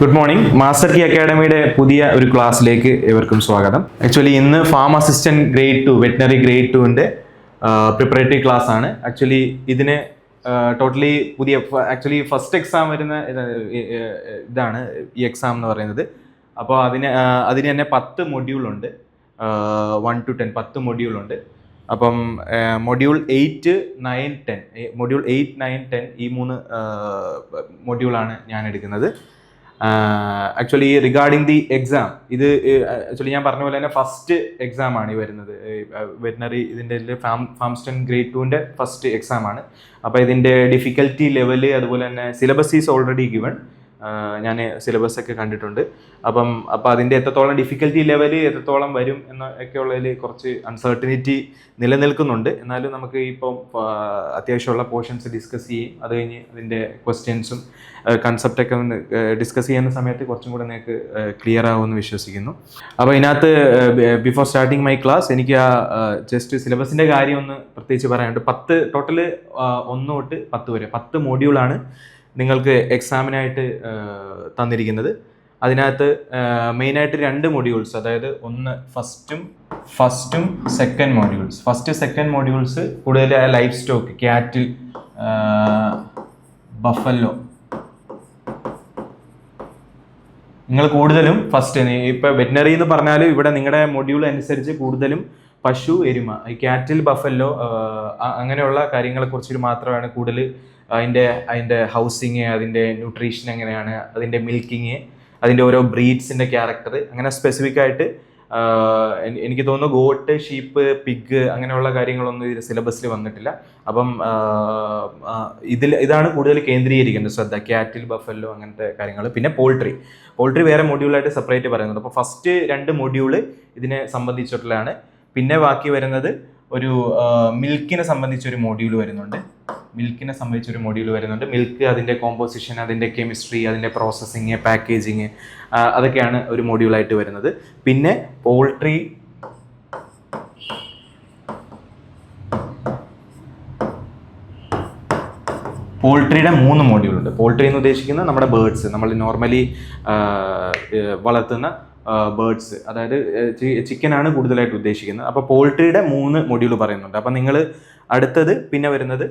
Good morning. Master key അക്കാഡമിയുടെ പുതിയ ഒരു ക്ലാസ്സിലേക്ക് ഏവർക്കും സ്വാഗതം. ആക്ച്വലി ഇന്ന് farm assistant grade 2 veterinary grade 2ന്റെ പ്രിപ്പറേറ്ററി ക്ലാസ് ആണ്. ആക്ച്വലി ഇതിന് ടോട്ടലി പുതിയ ആക്ച്വലി ഫസ്റ്റ് എക്സാം വരുന്ന ഇതാണ് ഈ എക്സാം എന്ന് പറയുന്നത്. അപ്പോൾ അതിന് തന്നെ 10 മൊഡ്യൂളുണ്ട്. 1 to 10 10 മൊഡ്യൂളുണ്ട്. അപ്പം മൊഡ്യൂൾ 8, 9, 10 മൊഡ്യൂൾ 8, 9, 10 ഈ 3 മൊഡ്യൂളാണ് ഞാൻ എടുക്കുന്നത്. ആക്ച്വലി റിഗാർഡിങ് ദി എക്സാം, ഇത് ആക്ച്വലി ഞാൻ പറഞ്ഞ പോലെ തന്നെ ഫസ്റ്റ് എക്സാം ആണ് ഈ വരുന്നത്. വെറ്റിനറി ഇതിൻ്റെ ഫാംസ്റ്റൺ ഗ്രേഡ് 2ന്റെ ഫസ്റ്റ് എക്സാം ആണ്. അപ്പോൾ ഇതിൻ്റെ ഡിഫിക്കൽറ്റി ലെവല് അതുപോലെ തന്നെ സിലബസ് ഈസ് ഓൾറെഡി ഗിവൺ. ഞാൻ സിലബസ് ഒക്കെ കണ്ടിട്ടുണ്ട്. അപ്പോൾ അതിൻ്റെ എത്രത്തോളം ഡിഫിക്കൽറ്റി ലെവല് എത്രത്തോളം വരും എന്നൊക്കെ ഉള്ളതിൽ കുറച്ച് അൺസർട്ടനിറ്റി നിലനിൽക്കുന്നുണ്ട്. എന്നാലും നമുക്ക് ഇപ്പം അത്യാവശ്യമുള്ള പോർഷൻസ് ഡിസ്കസ് ചെയ്യും. അത് കഴിഞ്ഞ് അതിൻ്റെ ക്വസ്റ്റ്യൻസും കൺസെപ്റ്റൊക്കെ ഡിസ്കസ് ചെയ്യുന്ന സമയത്ത് കുറച്ചും കൂടെ നിങ്ങൾക്ക് ക്ലിയർ ആകുമെന്ന് വിശ്വസിക്കുന്നു. അപ്പോൾ ഇതിനകത്ത് ബിഫോർ സ്റ്റാർട്ടിങ് മൈ ക്ലാസ് എനിക്ക് ജസ്റ്റ് സിലബസിൻ്റെ കാര്യം ഒന്ന് പ്രത്യേകിച്ച് പറയാനുണ്ട്. 10 ടോട്ടല് 1 തൊട്ട് 10 വരെ 10 മോഡ്യൂളാണ് നിങ്ങൾക്ക് എക്സാമിനായിട്ട് തന്നിരിക്കുന്നത്. അതിനകത്ത് മെയിനായിട്ട് 2 മൊഡ്യൂൾസ്, അതായത് ഒന്ന് ഫസ്റ്റും സെക്കൻഡ് മോഡ്യൂൾസ്. സെക്കൻഡ് മോഡ്യൂൾസ് കൂടുതൽ ലൈഫ് സ്റ്റോക്ക്, ക്യാറ്റിൽ, ബഫല്ലോ. നിങ്ങൾ കൂടുതലും ഫസ്റ്റ് ഇപ്പോൾ വെറ്റിനറി എന്ന് പറഞ്ഞാൽ ഇവിടെ നിങ്ങളുടെ മൊഡ്യൂൾ അനുസരിച്ച് കൂടുതലും പശു, എരുമ, ഈ ക്യാറ്റിൽ, ബഫല്ലോ അങ്ങനെയുള്ള കാര്യങ്ങളെ കുറിച്ച് മാത്രമാണ് കൂടുതൽ. അതിൻ്റെ ഹൗസിങ്, അതിൻ്റെ ന്യൂട്രീഷൻ എങ്ങനെയാണ്, അതിൻ്റെ മിൽക്കിങ്, അതിൻ്റെ ഓരോ ബ്രീഡ്സിൻ്റെ ക്യാരക്ടർ, അങ്ങനെ സ്പെസിഫിക് ആയിട്ട് എനിക്ക് തോന്നുന്നു ഗോട്ട്, ഷീപ്പ്, പിഗ് അങ്ങനെയുള്ള കാര്യങ്ങളൊന്നും ഇതിൽ സിലബസിൽ വന്നിട്ടില്ല. അപ്പം ഇതാണ് കൂടുതൽ കേന്ദ്രീകരിക്കേണ്ടത് ശ്രദ്ധ, ക്യാറ്റിൽ, ബഫല്ലോ അങ്ങനത്തെ കാര്യങ്ങൾ. പിന്നെ പോൾട്രി വേറെ മൊഡ്യൂളായിട്ട് സെപ്പറേറ്റ് പറയുന്നുണ്ട്. അപ്പോൾ ഫസ്റ്റ് 2 മൊഡ്യൂള് ഇതിനെ സംബന്ധിച്ചിട്ടുള്ളതാണ്. പിന്നെ ബാക്കി വരുന്നത് ഒരു മിൽക്കിനെ സംബന്ധിച്ചൊരു മൊഡ്യൂൾ വരുന്നുണ്ട്. മിൽക്ക്, അതിൻ്റെ കോമ്പോസിഷൻ, അതിൻ്റെ കെമിസ്ട്രി, അതിൻ്റെ പ്രോസസ്സിങ്, പാക്കേജിങ്, അതൊക്കെയാണ് ഒരു മൊഡ്യൂളായിട്ട് വരുന്നത്. പിന്നെ പോൾട്രിയുടെ 3 മൊഡ്യൂളുണ്ട്. പോൾട്രി എന്ന് ഉദ്ദേശിക്കുന്നത് നമ്മുടെ ബേർഡ്സ്, നമ്മൾ നോർമലി വളർത്തുന്ന ബേർഡ്സ്, അതായത് ചിക്കനാണ് കൂടുതലായിട്ട് ഉദ്ദേശിക്കുന്നത്. അപ്പോൾ പോൾട്രിയുടെ 3 മൊഡ്യൂൾ പറയുന്നുണ്ട്. അപ്പം നിങ്ങൾ അടുത്തത് പിന്നെ വരുന്നത്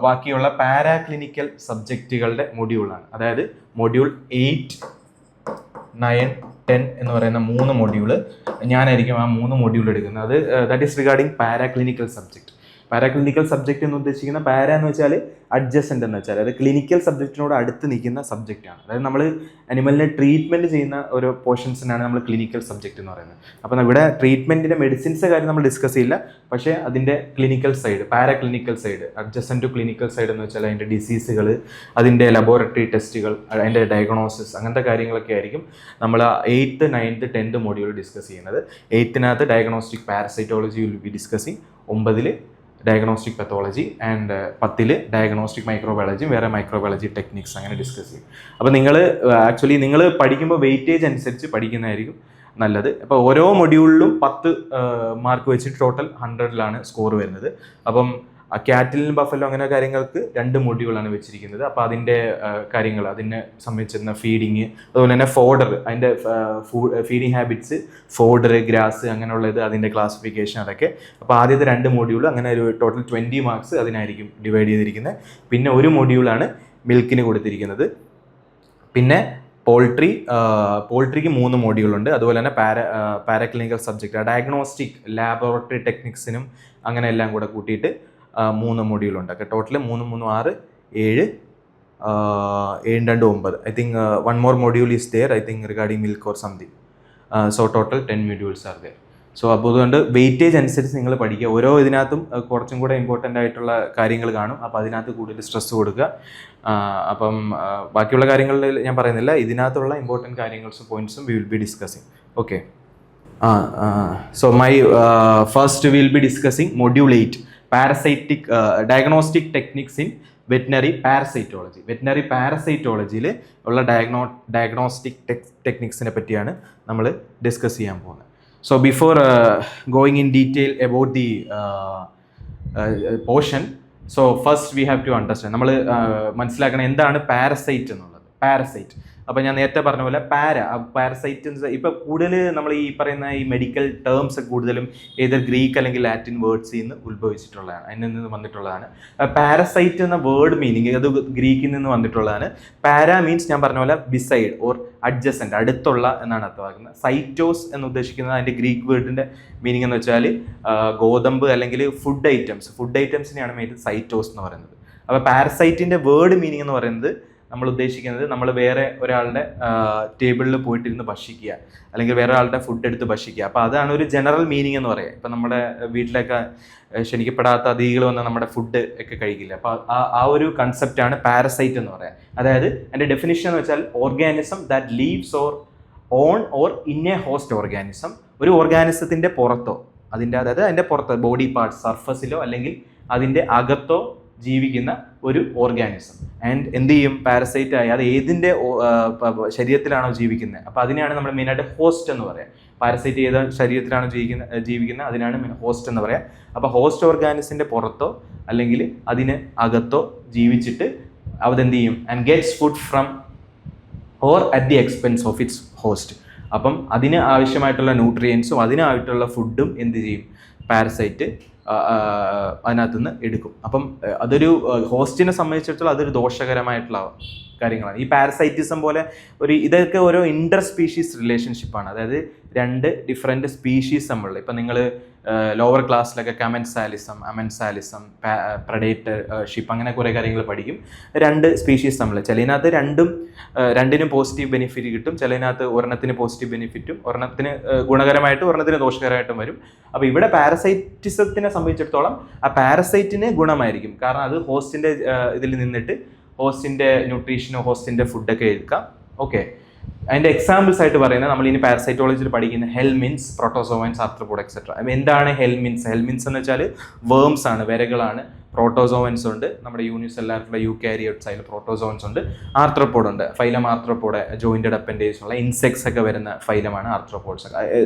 ബാക്കിയുള്ള പാരാക്ലിനിക്കൽ സബ്ജക്റ്റുകളുടെ മൊഡ്യൂളാണ്. അതായത് മൊഡ്യൂൾ 8, 9, 10 എന്ന് പറയുന്ന 3 മൊഡ്യൂള് ഞാനായിരിക്കും ആ 3 മൊഡ്യൂൾ എടുക്കുന്നത്. അത് that is regarding paraclinical subject. Paraclinical subject എന്ന് ഉദ്ദേശിക്കുന്ന പാര എന്ന് വെച്ചാൽ അഡ്ജസൻ്റ് എന്ന് വെച്ചാൽ അത് ക്ലിനിക്കൽ സബ്ജക്റ്റിനോട് അടുത്ത് നിൽക്കുന്ന സബ്ജക്റ്റാണ്. അതായത് നമ്മൾ അനിമലിനെ ട്രീറ്റ്മെൻറ്റ് ചെയ്യുന്ന ഓരോ പോർഷൻസിനാണ് നമ്മൾ ക്ലിനിക്കൽ സബ്ജക്റ്റ് എന്ന് പറയുന്നത്. അപ്പോൾ ഇവിടെ ട്രീറ്റ്മെൻറ്റിൻ്റെ മെഡിസിൻസ് കാര്യം നമ്മൾ ഡിസ്കസ് ചെയ്യില്ല. പക്ഷേ അതിൻ്റെ clinical side, paraclinical side, adjacent to clinical side എന്ന് വെച്ചാൽ അതിൻ്റെ ഡിസീസുകൾ, അതിൻ്റെ ലബോറട്ടറി ടെസ്റ്റുകൾ, അതിൻ്റെ ഡയഗ്നോസിസ്, അങ്ങനത്തെ കാര്യങ്ങളൊക്കെ ആയിരിക്കും നമ്മൾ 8th, 9th, 10th module discuss ചെയ്യുന്നത്. 8th diagnostic പാരസൈറ്റോളജി will be discussing. 9th diagnostic pathology and 10th diagnostic microbiology, വേറെ മൈക്രോബയോളജി ടെക്നിക്സ് അങ്ങനെ ഡിസ്കസ് ചെയ്യും. അപ്പോൾ നിങ്ങൾ പഠിക്കുമ്പോൾ വെയിറ്റേജ് അനുസരിച്ച് പഠിക്കുന്നതായിരിക്കും നല്ലത്. അപ്പോൾ ഓരോ മൊഡ്യൂളിലും 10 മാർക്ക് വെച്ചിട്ട് ടോട്ടൽ 100ലാണ് സ്കോർ വരുന്നത്. അപ്പം ക്യാറ്റിലും ബഫല്ലോ അങ്ങനെ കാര്യങ്ങൾക്ക് 2 മൊഡ്യൂളാണ് വെച്ചിരിക്കുന്നത്. അപ്പോൾ അതിൻ്റെ കാര്യങ്ങൾ, അതിനെ സംബന്ധിച്ചിരുന്ന ഫീഡിങ്, അതുപോലെ തന്നെ ഫോഡർ, അതിൻ്റെ ഫീഡിങ് ഹാബിറ്റ്സ്, ഫോഡർ, ഗ്രാസ് അങ്ങനെയുള്ളത്, അതിൻ്റെ ക്ലാസിഫിക്കേഷൻ, അതൊക്കെ. അപ്പോൾ ആദ്യത്തെ 2 മൊഡ്യൂൾ അങ്ങനെ ഒരു ടോട്ടൽ 20 മാർക്സ് അതിനായിരിക്കും ഡിവൈഡ് ചെയ്തിരിക്കുന്നത്. പിന്നെ ഒരു മൊഡ്യൂളാണ് മിൽക്കിന് കൊടുത്തിരിക്കുന്നത്. പിന്നെ പോൾട്രിക്ക് 3 മൊഡ്യൂളുണ്ട്. അതുപോലെ തന്നെ പാരാക്ലിനിക്കൽ സബ്ജക്റ്റ്, ഡയഗ്നോസ്റ്റിക്, ലാബോറട്ടറി ടെക്നിക്സിനും അങ്ങനെ എല്ലാം കൂടെ കൂട്ടിയിട്ട് 3 മൊഡ്യൂളുണ്ട്. Total 3, 3, 6, 7, 7, 2, 9. I think 1 more module is there, I think, regarding milk or something. So total 10 modules are there. So അപ്പോൾ അതുകൊണ്ട് വെയിറ്റേജ് അനുസരിച്ച് നിങ്ങൾ പഠിക്കുക. ഓരോ ഇതിനകത്തും കുറച്ചും കൂടെ ഇമ്പോർട്ടൻ്റ് ആയിട്ടുള്ള കാര്യങ്ങൾ കാണും. അപ്പോൾ അതിനകത്ത് കൂടുതൽ സ്ട്രെസ് കൊടുക്കുക. അപ്പം ബാക്കിയുള്ള കാര്യങ്ങളിൽ ഞാൻ പറയുന്നില്ല. ഇതിനകത്തുള്ള ഇമ്പോർട്ടൻറ്റ് കാര്യങ്ങളും പോയിന്റ്സും we will be discussing. Okay. So my first will be discussing module 8, diagnostic techniques in veterinary parasitology. Veterinary പാരസൈറ്റോളജിയിൽ ഉള്ള ഡയഗ്നോസ്റ്റിക് ടെക്നിക്സിനെ പറ്റിയാണ് നമ്മൾ ഡിസ്കസ് ചെയ്യാൻ പോകുന്നത്. So before going in detail about the portion, so first we have to understand, നമ്മൾ മനസ്സിലാക്കണം എന്താണ് parasite എന്നുള്ളത്. അപ്പോൾ ഞാൻ നേരത്തെ പറഞ്ഞ പോലെ പാരസൈറ്റ് ഇപ്പോൾ കൂടുതൽ നമ്മൾ ഈ പറയുന്ന ഈ മെഡിക്കൽ ടേംസ് കൂടുതലും ഏതൊരു ഗ്രീക്ക് അല്ലെങ്കിൽ ലാറ്റിൻ വേർഡ്സിൽ നിന്ന് ഉത്ഭവിച്ചിട്ടുള്ളതാണ്, അതിൽ നിന്ന് വന്നിട്ടുള്ളതാണ്. പാരസൈറ്റ് എന്ന വേർഡ് മീനിങ് അത് ഗ്രീക്കിൽ നിന്ന് വന്നിട്ടുള്ളതാണ്. പാര മീൻസ് ഞാൻ പറഞ്ഞ പോലെ ബിസൈഡ് ഓർ അഡ്ജസൻറ്റ്, അടുത്തുള്ള എന്നാണ് അർത്ഥമാക്കുന്നത്. സൈറ്റോസ് എന്ന് ഉദ്ദേശിക്കുന്നത് അതിൻ്റെ ഗ്രീക്ക് വേർഡിൻ്റെ മീനിങ് എന്ന് വെച്ചാൽ ഗോതമ്പ് അല്ലെങ്കിൽ ഫുഡ് ഐറ്റംസിനെയാണ് മെയിൻ സൈറ്റോസ് എന്ന് പറയുന്നത്. അപ്പോൾ പാരസൈറ്റിൻ്റെ വേർഡ് മീനിങ് എന്ന് പറയുന്നത് നമ്മൾ ഉദ്ദേശിക്കുന്നത് നമ്മൾ വേറെ ഒരാളുടെ ടേബിളിൽ പോയിട്ടിരുന്ന് ഭക്ഷിക്കുക അല്ലെങ്കിൽ വേറെ ആളുടെ ഫുഡ് എടുത്ത് ഭക്ഷിക്കുക. അപ്പോൾ അതാണ് ഒരു ജനറൽ മീനിങ് എന്ന് പറയുക. ഇപ്പം നമ്മുടെ വീട്ടിലൊക്കെ ക്ഷണിക്കപ്പെടാത്ത അതിഥികൾ വന്ന് നമ്മുടെ ഫുഡ് ഒക്കെ കഴിക്കില്ല. അപ്പോൾ ആ ഒരു കൺസെപ്റ്റാണ് പാരസൈറ്റ് എന്ന് പറയുക. അതായത് എൻ്റെ ഡെഫിനിഷൻ എന്ന് വെച്ചാൽ organism that leaves on or in A host organism, ഒരു ഓർഗാനിസത്തിൻ്റെ പുറത്തോ അതായത് അതിൻ്റെ പുറത്ത് ബോഡി പാർട്സ് സർഫസിലോ അല്ലെങ്കിൽ അതിൻ്റെ അകത്തോ ജീവിക്കുന്ന ഒരു ഓർഗാനിസം. ആൻഡ് എന്ത് ചെയ്യും, പാരസൈറ്റ് ആയി അത് ഏതിൻ്റെ ശരീരത്തിലാണോ ജീവിക്കുന്നത് അപ്പോൾ അതിനെയാണ് നമ്മൾ മെയിനായിട്ട് ഹോസ്റ്റ് എന്ന് പറയാം. പാരസൈറ്റ് ഏത് ശരീരത്തിലാണോ ജീവിക്കുന്നത് അതിനാണ് ഹോസ്റ്റ് എന്ന് പറയാം. അപ്പോൾ ഹോസ്റ്റ് ഓർഗാനിസിൻ്റെ പുറത്തോ അല്ലെങ്കിൽ അതിന് അകത്തോ ജീവിച്ചിട്ട് അതെന്ത് ചെയ്യും, and gets food from or at the expense of its host. അപ്പം അതിന് ആവശ്യമായിട്ടുള്ള ന്യൂട്രിയൻസും അതിനായിട്ടുള്ള ഫുഡും എന്ത് ചെയ്യും, പാരസൈറ്റ് അതിനകത്തുനിന്ന് എടുക്കും. അപ്പം അതൊരു ഹോസ്റ്റിനെ സംബന്ധിച്ചിടത്തോളം അതൊരു ദോഷകരമായിട്ടുള്ള കാര്യങ്ങളാണ്. ഈ പാരസൈറ്റിസം പോലെ ഇതൊക്കെ ഓരോ ഇന്റർ സ്പീഷീസ് റിലേഷൻഷിപ്പാണ്. അതായത് രണ്ട് ഡിഫറെൻറ്റ് സ്പീഷീസ് തമ്മിലുള്ള, ഇപ്പം നിങ്ങൾ ലോവർ ക്ലാസ്സിലൊക്കെ അമൻസാലിസം പ്രഡേറ്റർഷിപ്പ് അങ്ങനെ കുറേ കാര്യങ്ങൾ പഠിക്കും. രണ്ട് സ്പീഷീസ് തമ്മിൽ ചിലതിനകത്ത് രണ്ടിനും പോസിറ്റീവ് ബെനിഫിറ്റ് കിട്ടും, ചിലതിനകത്ത് ഒരെണ്ണത്തിന് പോസിറ്റീവ് ബെനിഫിറ്റും ഒരെണ്ണത്തിന് ഗുണകരമായിട്ടും ഒരെണ്ണത്തിന് ദോഷകരമായിട്ടും വരും. അപ്പോൾ ഇവിടെ പാരസൈറ്റിസത്തിനെ സംബന്ധിച്ചിടത്തോളം ആ പാരസൈറ്റിന് ഗുണമായിരിക്കും, കാരണം അത് ഹോസ്റ്റിൻ്റെ ഇതിൽ നിന്നിട്ട് ഹോസ്റ്റിൻ്റെ ന്യൂട്രീഷനോ ഹോസ്റ്റിൻ്റെ ഫുഡൊക്കെ എടുക്കാം. ഓക്കെ, അതിൻ്റെ എക്സാമ്പിൾസ് ആയിട്ട് പറയുന്നത് നമ്മൾ ഇനി പാരസൈറ്റോളജിയിൽ പഠിക്കുന്ന ഹെൽമിൻസ്, പ്രോട്ടോസോവൻസ്, ആർത്രോപോഡ് എക്സെട്ര. എന്താണ് ഹെൽമിൻസ് എന്ന് വെച്ചാൽ വേംസ് ആണ്, വിരകളാണ്. പ്രോട്ടോസോവൻസ് ഉണ്ട്, നമ്മുടെ യൂണിസെല്ലാറിലുള്ള യൂകാരിയോട്സ് അതിൽ പ്രോട്ടോസോവൻസ് ഉണ്ട്. ആർത്രോപോഡ് ഉണ്ട്, ഫൈലം ആർത്രോപോഡ്, ജോയിന്റഡ് അപ്പൻഡേജ് ഉള്ള ഇൻസെക്ട്സ് ഒക്കെ വരുന്ന ഫൈലമാണ് ആർത്രോപോഡ്സ്.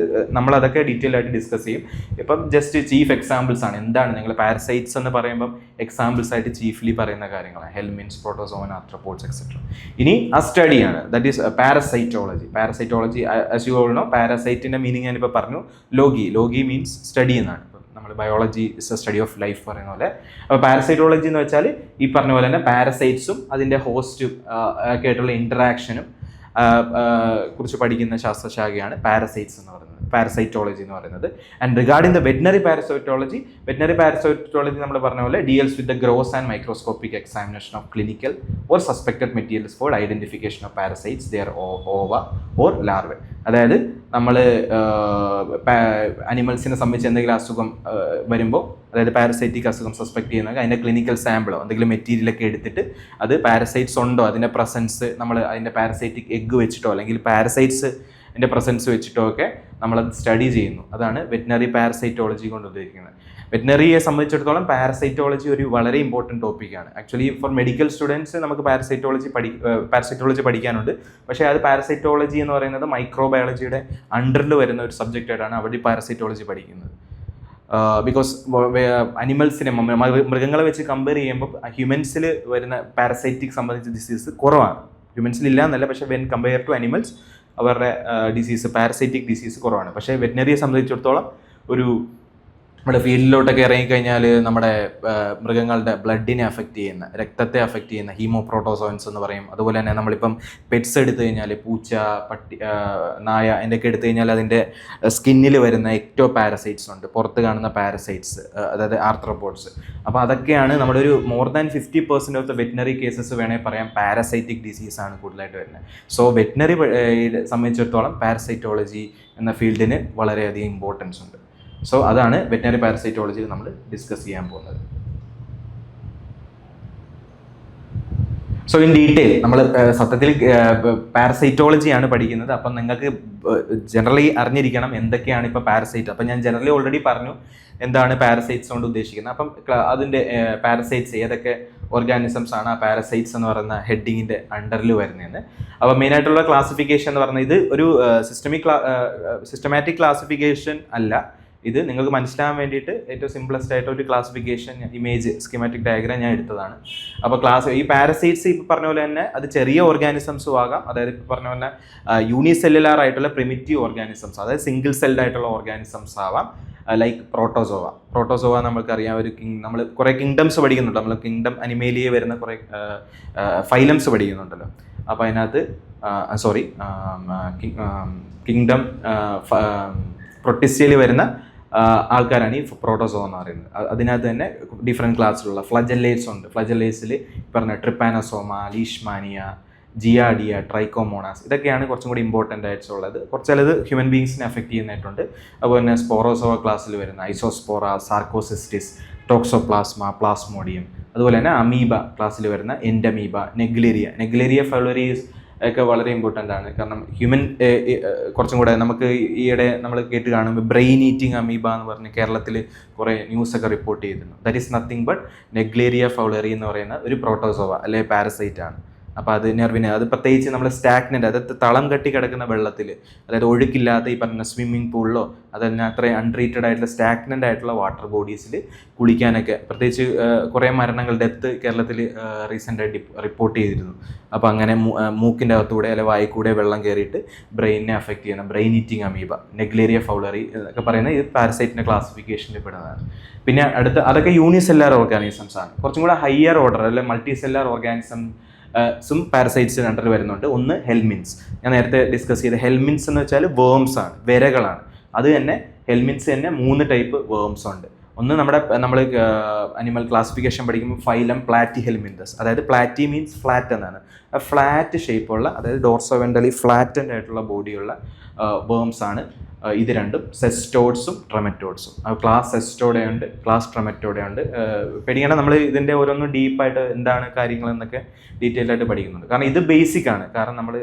നമ്മളതൊക്കെ ഡീറ്റെയിൽ ആയിട്ട് ഡിസ്കസ് ചെയ്യും. ഇപ്പം ജസ്റ്റ് ചീഫ് എക്സാമ്പിൾസ് ആണ്. എന്താണ് നിങ്ങൾ പാരസൈറ്റ്സ് എന്ന് പറയുമ്പം എക്സാമ്പിൾസ് ആയിട്ട് ചീഫ്ലി പറയുന്ന കാര്യങ്ങളാണ് ഹെൽമിൻസ്, പ്രോട്ടോസോവൻ, ആർത്രോപോഡ്സ് എക്സെട്ര. ഇനി ആ സ്റ്റഡിയാണ്, that is parasitology. As you all know, പാരസൈറ്റിന്റെ മീനിങ് ഞാനിപ്പോൾ പറഞ്ഞു, ലോഗി മീൻസ് സ്റ്റഡി എന്നാണ്. നമ്മൾ biology is a study of life പറയുന്ന പോലെ. അപ്പോൾ പാരസൈറ്റോളജി എന്ന് വെച്ചാൽ ഈ പറഞ്ഞ പോലെ തന്നെ പാരസൈറ്റ്സും അതിൻ്റെ ഹോസ്റ്റും ഒക്കെ ആയിട്ടുള്ള ഇൻറ്ററാക്ഷനും കുറിച്ച് പഠിക്കുന്ന ശാസ്ത്രശാഖയാണ് പാരസൈറ്റോളജി എന്ന് പറയുന്നത്. And regarding the veterinary parasitology നമ്മൾ പറഞ്ഞ പോലെ deals with the gross and microscopic examination of clinical or suspected materials for identification of parasites, their ova or larva. അതായത് നമ്മൾ അനിമൽസിനെ സംബന്ധിച്ച് എന്തെങ്കിലും അസുഖം വരുമ്പോൾ, അതായത് പാരസൈറ്റിക് അസുഖം സസ്പെക്ട് ചെയ്യുന്നത്, അതിൻ്റെ ക്ലിനിക്കൽ സാമ്പിളോ എന്തെങ്കിലും മെറ്റീരിയലൊക്കെ എടുത്തിട്ട് അത് പാരസൈറ്റ്സ് ഉണ്ടോ അതിൻ്റെ പ്രസൻസ് നമ്മൾ അതിൻ്റെ പാരസൈറ്റിക് എഗ്ഗ് വെച്ചിട്ടോ അല്ലെങ്കിൽ പാരസൈറ്റ്സ് എൻ്റെ പ്രസൻസ് വെച്ചിട്ടോ ഒക്കെ നമ്മളത് സ്റ്റഡി ചെയ്യുന്നു. അതാണ് വെറ്റിനറി പാരസൈറ്റോളജി കൊണ്ട് ഉദ്ദേശിക്കുന്നത്. വെറ്റിനറിയെ സംബന്ധിച്ചിടത്തോളം പാരസൈറ്റോളജി ഒരു വളരെ ഇമ്പോർട്ടൻറ്റ് ടോപ്പിക്കാണ്. ആക്ച്വലി ഫോർ മെഡിക്കൽ സ്റ്റുഡൻസ് നമുക്ക് പാരസൈറ്റോളജി പഠിക്കാനുണ്ട്. പക്ഷേ അത് പാരസൈറ്റോളജി എന്ന് പറയുന്നത് മൈക്രോബയോളജിയുടെ അണ്ടറിൽ വരുന്ന ഒരു സബ്ജക്റ്റായിട്ടാണ് അവിടെ പാരസൈറ്റോളജി പഠിക്കുന്നത്. ബിക്കോസ് അനിമൽസിനെ മൃഗങ്ങളെ വെച്ച് കമ്പയർ ചെയ്യുമ്പോൾ ഹ്യൂമൻസിൽ വരുന്ന പാരസൈറ്റിക് സംബന്ധിച്ച ഡിസീസ് കുറവാണ്. ഹ്യൂമൻസിൽ ഇല്ല എന്നല്ല, പക്ഷേ വെൻ കമ്പയർ ടു അനിമൽസ് അവരുടെ ഡിസീസ് പാരസൈറ്റിക് ഡിസീസ് കുറവാണ്. പക്ഷേ വെറ്റിനറിയെ സംബന്ധിച്ചിടത്തോളം നമ്മുടെ ഫീൽഡിലോട്ടൊക്കെ ഇറങ്ങിക്കഴിഞ്ഞാൽ നമ്മുടെ മൃഗങ്ങളുടെ ബ്ലഡിനെ അഫക്റ്റ് ചെയ്യുന്ന, രക്തത്തെ അഫക്റ്റ് ചെയ്യുന്ന ഹീമോപ്രോട്ടോസോവൻസ് എന്ന് പറയും. അതുപോലെ തന്നെ നമ്മളിപ്പം പെറ്റ്സ് എടുത്തു കഴിഞ്ഞാൽ പൂച്ച, പട്ടി, നായ അതിൻ്റെയൊക്കെ എടുത്തു കഴിഞ്ഞാൽ അതിൻ്റെ സ്കിന്നിൽ വരുന്ന എക്ടോ പാരസൈറ്റ്സ് ഉണ്ട്, പുറത്ത് കാണുന്ന പാരസൈറ്റ്സ്, അതായത് ആർത്രോപോഡ്സ്. അപ്പോൾ അതൊക്കെയാണ് നമ്മുടെ ഒരു more than 50% of the veterinary cases വേണമെങ്കിൽ പറയാം പാരസൈറ്റിക് ഡിസീസാണ് കൂടുതലായിട്ട് വരുന്നത്. സോ വെറ്റിനറി സംബന്ധിച്ചിടത്തോളം പാരസൈറ്റോളജി എന്ന ഫീൽഡിന് വളരെയധികം ഇമ്പോർട്ടൻസ് ഉണ്ട്. സോ അതാണ് വെറ്റിനറി പാരസൈറ്റോളജിയിൽ നമ്മൾ ഡിസ്കസ് ചെയ്യാൻ പോകുന്നത്. സോ ഇൻ ഡീറ്റെയിൽ നമ്മൾ സത്യത്തിൽ പാരസൈറ്റോളജിയാണ് പഠിക്കുന്നത്. അപ്പം നിങ്ങൾക്ക് ജനറലി അറിഞ്ഞിരിക്കണം എന്തൊക്കെയാണ് ഇപ്പോൾ പാരസൈറ്റ്. അപ്പം ഞാൻ ജനറലി ഓൾറെഡി പറഞ്ഞു എന്താണ് പാരസൈറ്റ്സ് കൊണ്ട് ഉദ്ദേശിക്കുന്നത്. അപ്പം അതിൻ്റെ പാരസൈറ്റ്സ് ഏതൊക്കെ ഓർഗാനിസംസ് ആണ് ആ പാരസൈറ്റ്സ് എന്ന് പറയുന്ന ഹെഡിങ്ങിൻ്റെ അണ്ടറിൽ വരുന്നതെന്ന്. അപ്പോൾ മെയിനായിട്ടുള്ള ക്ലാസിഫിക്കേഷൻ എന്ന് പറഞ്ഞാൽ ഇത് ഒരു സിസ്റ്റമാറ്റിക് ക്ലാസിഫിക്കേഷൻ അല്ല, ഇത് നിങ്ങൾക്ക് മനസ്സിലാകാൻ വേണ്ടിയിട്ട് ഏറ്റവും സിംപ്ലസ്റ്റ് ആയിട്ട് ഒരു ക്ലാസിഫിക്കേഷൻ ഇമേജ് സ്കീമാറ്റിക് ഡയഗ്രാം ഞാൻ എടുത്തതാണ്. അപ്പോൾ ഈ പാരസൈറ്റ്സ് ഇപ്പോൾ പറഞ്ഞ പോലെ തന്നെ അത് ചെറിയ ഓർഗാനിസംസും ആകാം, അതായത് ഇപ്പോൾ പറഞ്ഞ പോലെ യൂണിസെല്ലുലാർ ആയിട്ടുള്ള പ്രിമിറ്റീവ് ഓർഗാനിസംസ്, അതായത് സിംഗിൾ സെൽഡ് ആയിട്ടുള്ള ഓർഗാനിസംസ് ആവാം. ലൈക്ക് പ്രോട്ടോസോവ നമുക്കറിയാം. നമ്മൾ കുറേ കിങ്ഡംസ് പഠിക്കുന്നുണ്ട്, നമ്മൾ കിങ്ഡം അനിമേലിയെ വരുന്ന കുറേ ഫൈലംസ് പഠിക്കുന്നുണ്ടല്ലോ. അപ്പോൾ അതിനകത്ത് കിങ്ഡം പ്രൊട്ടിസ്റ്റയിൽ വരുന്ന ആൾക്കാരാണ് ഈ പ്രോട്ടോസോവ എന്ന് പറയുന്നത്. അതിനകത്ത് തന്നെ ഡിഫറെൻറ്റ് ക്ലാസ്സിലുള്ള ഫ്ലജല്ലേറ്റ്സ് ഉണ്ട്. ഫ്ലജല്ലേറ്റ്സിൽ പറഞ്ഞ ട്രിപ്പാനോസോമ, ലീഷ്മാനിയ, ജിയാഡിയ, ട്രൈക്കോമോണാസ്, ഇതൊക്കെയാണ് കുറച്ചും കൂടി ഇമ്പോർട്ടൻ്റ് ആയിട്ടുള്ളത്. ചിലത് ഹ്യൂമൻ ബീങ്സിനെ അഫക്റ്റ് ചെയ്യുന്നതായിട്ടുണ്ട്. അതുപോലെ തന്നെ സ്പോറോസോവ ക്ലാസ്സിൽ വരുന്ന ഐസോസ്പോറ, സാർക്കോസിസ്റ്റിസ്, ടോക്സോപ്ലാസ്മ, പ്ലാസ്മോഡിയം, അതുപോലെ തന്നെ അമീബ ക്ലാസ്സിൽ വരുന്ന എൻഡമീബ, നെഗ്ലേരിയ ഫൗളറീസ് ഒക്കെ വളരെ ഇമ്പോർട്ടൻ്റ് ആണ്. കാരണം കുറച്ചും കൂടെ നമുക്ക് ഈയിടെ നമ്മൾ കേട്ട് കാണുമ്പോൾ ബ്രെയിൻ ഈറ്റിംഗ് അമീബ എന്ന് പറഞ്ഞ് കേരളത്തിൽ കുറേ ന്യൂസൊക്കെ റിപ്പോർട്ട് ചെയ്തിരുന്നു. That is nothing but Naegleria fowleri എന്ന് പറയുന്ന ഒരു പ്രോട്ടോസോവ അല്ലെങ്കിൽ പാരസൈറ്റ് ആണ്. അപ്പോൾ അത് നെർവിനെ, അത് പ്രത്യേകിച്ച് നമ്മൾ സ്റ്റാഗ്നൻ്റ്, അതായത് തളം കെട്ടി കിടക്കുന്ന വെള്ളത്തിൽ, അതായത് ഒഴുക്കില്ലാത്ത ഈ പറഞ്ഞ സ്വിമ്മിംഗ് പൂളിലോ അതല്ല അത്രയും അൺട്രീറ്റഡ് ആയിട്ടുള്ള സ്റ്റാഗ്നൻ്റ് ആയിട്ടുള്ള വാട്ടർ ബോഡീസിൽ കുളിക്കാനൊക്കെ, പ്രത്യേകിച്ച് കുറേ മരണങ്ങൾ, ഡെത്ത് കേരളത്തിൽ റീസെൻ്റായിട്ട് റിപ്പോർട്ട് ചെയ്തിരുന്നു. അപ്പോൾ അങ്ങനെ മൂക്കിൻ്റെ അകത്തൂടെ അല്ലെങ്കിൽ വായിക്കൂടെ വെള്ളം കയറിയിട്ട് ബ്രെയിനിനെ അഫക്റ്റ് ചെയ്യുന്ന brain eating amoeba, Naegleria fowleri എന്നൊക്കെ പറയുന്ന ഇത് പാരസൈറ്റിൻ്റെ ക്ലാസിഫിക്കേഷനിൽ പെടുന്നതാണ്. പിന്നെ അതൊക്കെ യൂണിസെല്ലാർ ഓർഗാനിസംസ് ആണ്. കുറച്ചും കൂടെ ഹയർ ഓർഡർ അല്ലെങ്കിൽ മൾട്ടി സെല്ലാർ ഓർഗാനിസംസും പാരസൈറ്റ്സിന് അണ്ടർ വരുന്നുണ്ട്. ഒന്ന് ഹെൽമിൻസ്, ഞാൻ നേരത്തെ ഡിസ്കസ് ചെയ്ത ഹെൽമിൻസ് എന്ന് വെച്ചാൽ വേംസ് ആണ്, വിരകളാണ്. അത് തന്നെ ഹെൽമിൻസ് തന്നെ 3 ടൈപ്പ് വേംസ് ഉണ്ട്. ഒന്ന് നമ്മൾ അനിമൽ ക്ലാസിഫിക്കേഷൻ പഠിക്കുമ്പോൾ ഫൈലം പ്ലാറ്റിഹെൽമിന്തസ്, അതായത് പ്ലാറ്റി മീൻസ് ഫ്ലാറ്റ് എന്നാണ്. ഫ്ലാറ്റ് ഷേപ്പുള്ള, അതായത് ഡോർസോവെൻട്രലി ഫ്ലാറ്റൻഡ് ആയിട്ടുള്ള ബോഡിയുള്ള വേംസ് ആണ് ഇത് രണ്ടും. സെസ്റ്റോഡ്സും ട്രമറ്റോഡ്സും. ക്ലാസ് സെസ്റ്റോഡെ ഉണ്ട്, ക്ലാസ് ട്രമറ്റോഡെ ഉണ്ട്. പേടിക്കണം, നമ്മൾ ഇതിൻ്റെ ഓരോന്നും ഡീപ്പായിട്ട് എന്താണ് കാര്യങ്ങളെന്നൊക്കെ ഡീറ്റെയിൽ ആയിട്ട് പഠിക്കുന്നുണ്ട്. കാരണം ഇത് ബേസിക് ആണ്. കാരണം നമ്മൾ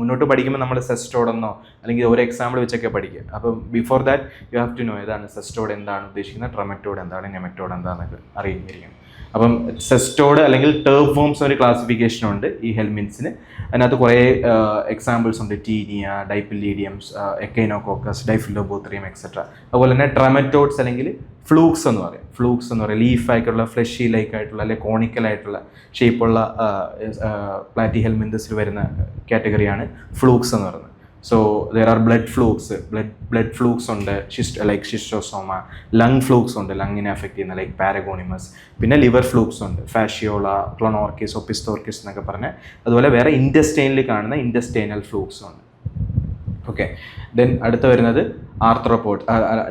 മുന്നോട്ട് പഠിക്കുമ്പോൾ നമ്മൾ സെസ്റ്റോഡെന്നോ അല്ലെങ്കിൽ ഒരു എക്സാമ്പിൾ വെച്ചൊക്കെ പഠിക്കുക. അപ്പം before that you have to know ഏതാണ് സെസ്റ്റോഡ്, എന്താണ് ഉദ്ദേശിക്കുന്നത്, ട്രമറ്റോഡ് എന്താണ്, നെമറ്റോഡ് എന്താണെന്നൊക്കെ അറിയിച്ചിരിക്കണം. അപ്പം സെസ്റ്റോഡ് അല്ലെങ്കിൽ ടേർഫ് വേംസ് ഒരു ക്ലാസിഫിക്കേഷൻ ഉണ്ട് ഈ ഹെൽമിൻസിന്. അതിനകത്ത് കുറേ എക്സാമ്പിൾസ് ഉണ്ട്. Taenia, dipylidiums, echinococcus, diphyllobothrium etcetera. അതുപോലെ തന്നെ ട്രമറ്റോഡ്സ് അല്ലെങ്കിൽ ഫ്ലൂക്സ് എന്ന് പറയും. ലീഫ് ആയിട്ടുള്ള ഫ്ലഷി ലൈക്ക് ആയിട്ടുള്ള അല്ലെങ്കിൽ കോണിക്കൽ ആയിട്ടുള്ള ഷേപ്പുള്ള പ്ലാറ്റി ഹെൽമിന്തസിൽ വരുന്ന കാറ്റഗറിയാണ് ഫ്ലൂക്സ് എന്ന് പറയുന്നത്. So there are blood flukes ഉണ്ട്, ലൈക്ക് ഷിസ്റ്റോസോമ. ലങ് ഫ്ലൂക്സ് ഉണ്ട്, ലങ്ങിനെ അഫക്റ്റ് ചെയ്യുന്ന ലൈക്ക് പാരഗോണിമസ്. പിന്നെ ലിവർ ഫ്ലൂക്സ് ഉണ്ട്, ഫാഷിയോള, ക്ലോണോർക്കിസ്, ഒപ്പിസ്റ്റോർക്കിസ് എന്നൊക്കെ പറഞ്ഞ്. അതുപോലെ വേറെ ഇൻറ്റസ്റ്റൈനിൽ കാണുന്ന ഇൻറ്റസ്റ്റൈനൽ ഫ്ലൂക്സ് ഉണ്ട്. ഓക്കെ, ദെൻ അടുത്ത് വരുന്നത് ആർത്രോപോഡ്,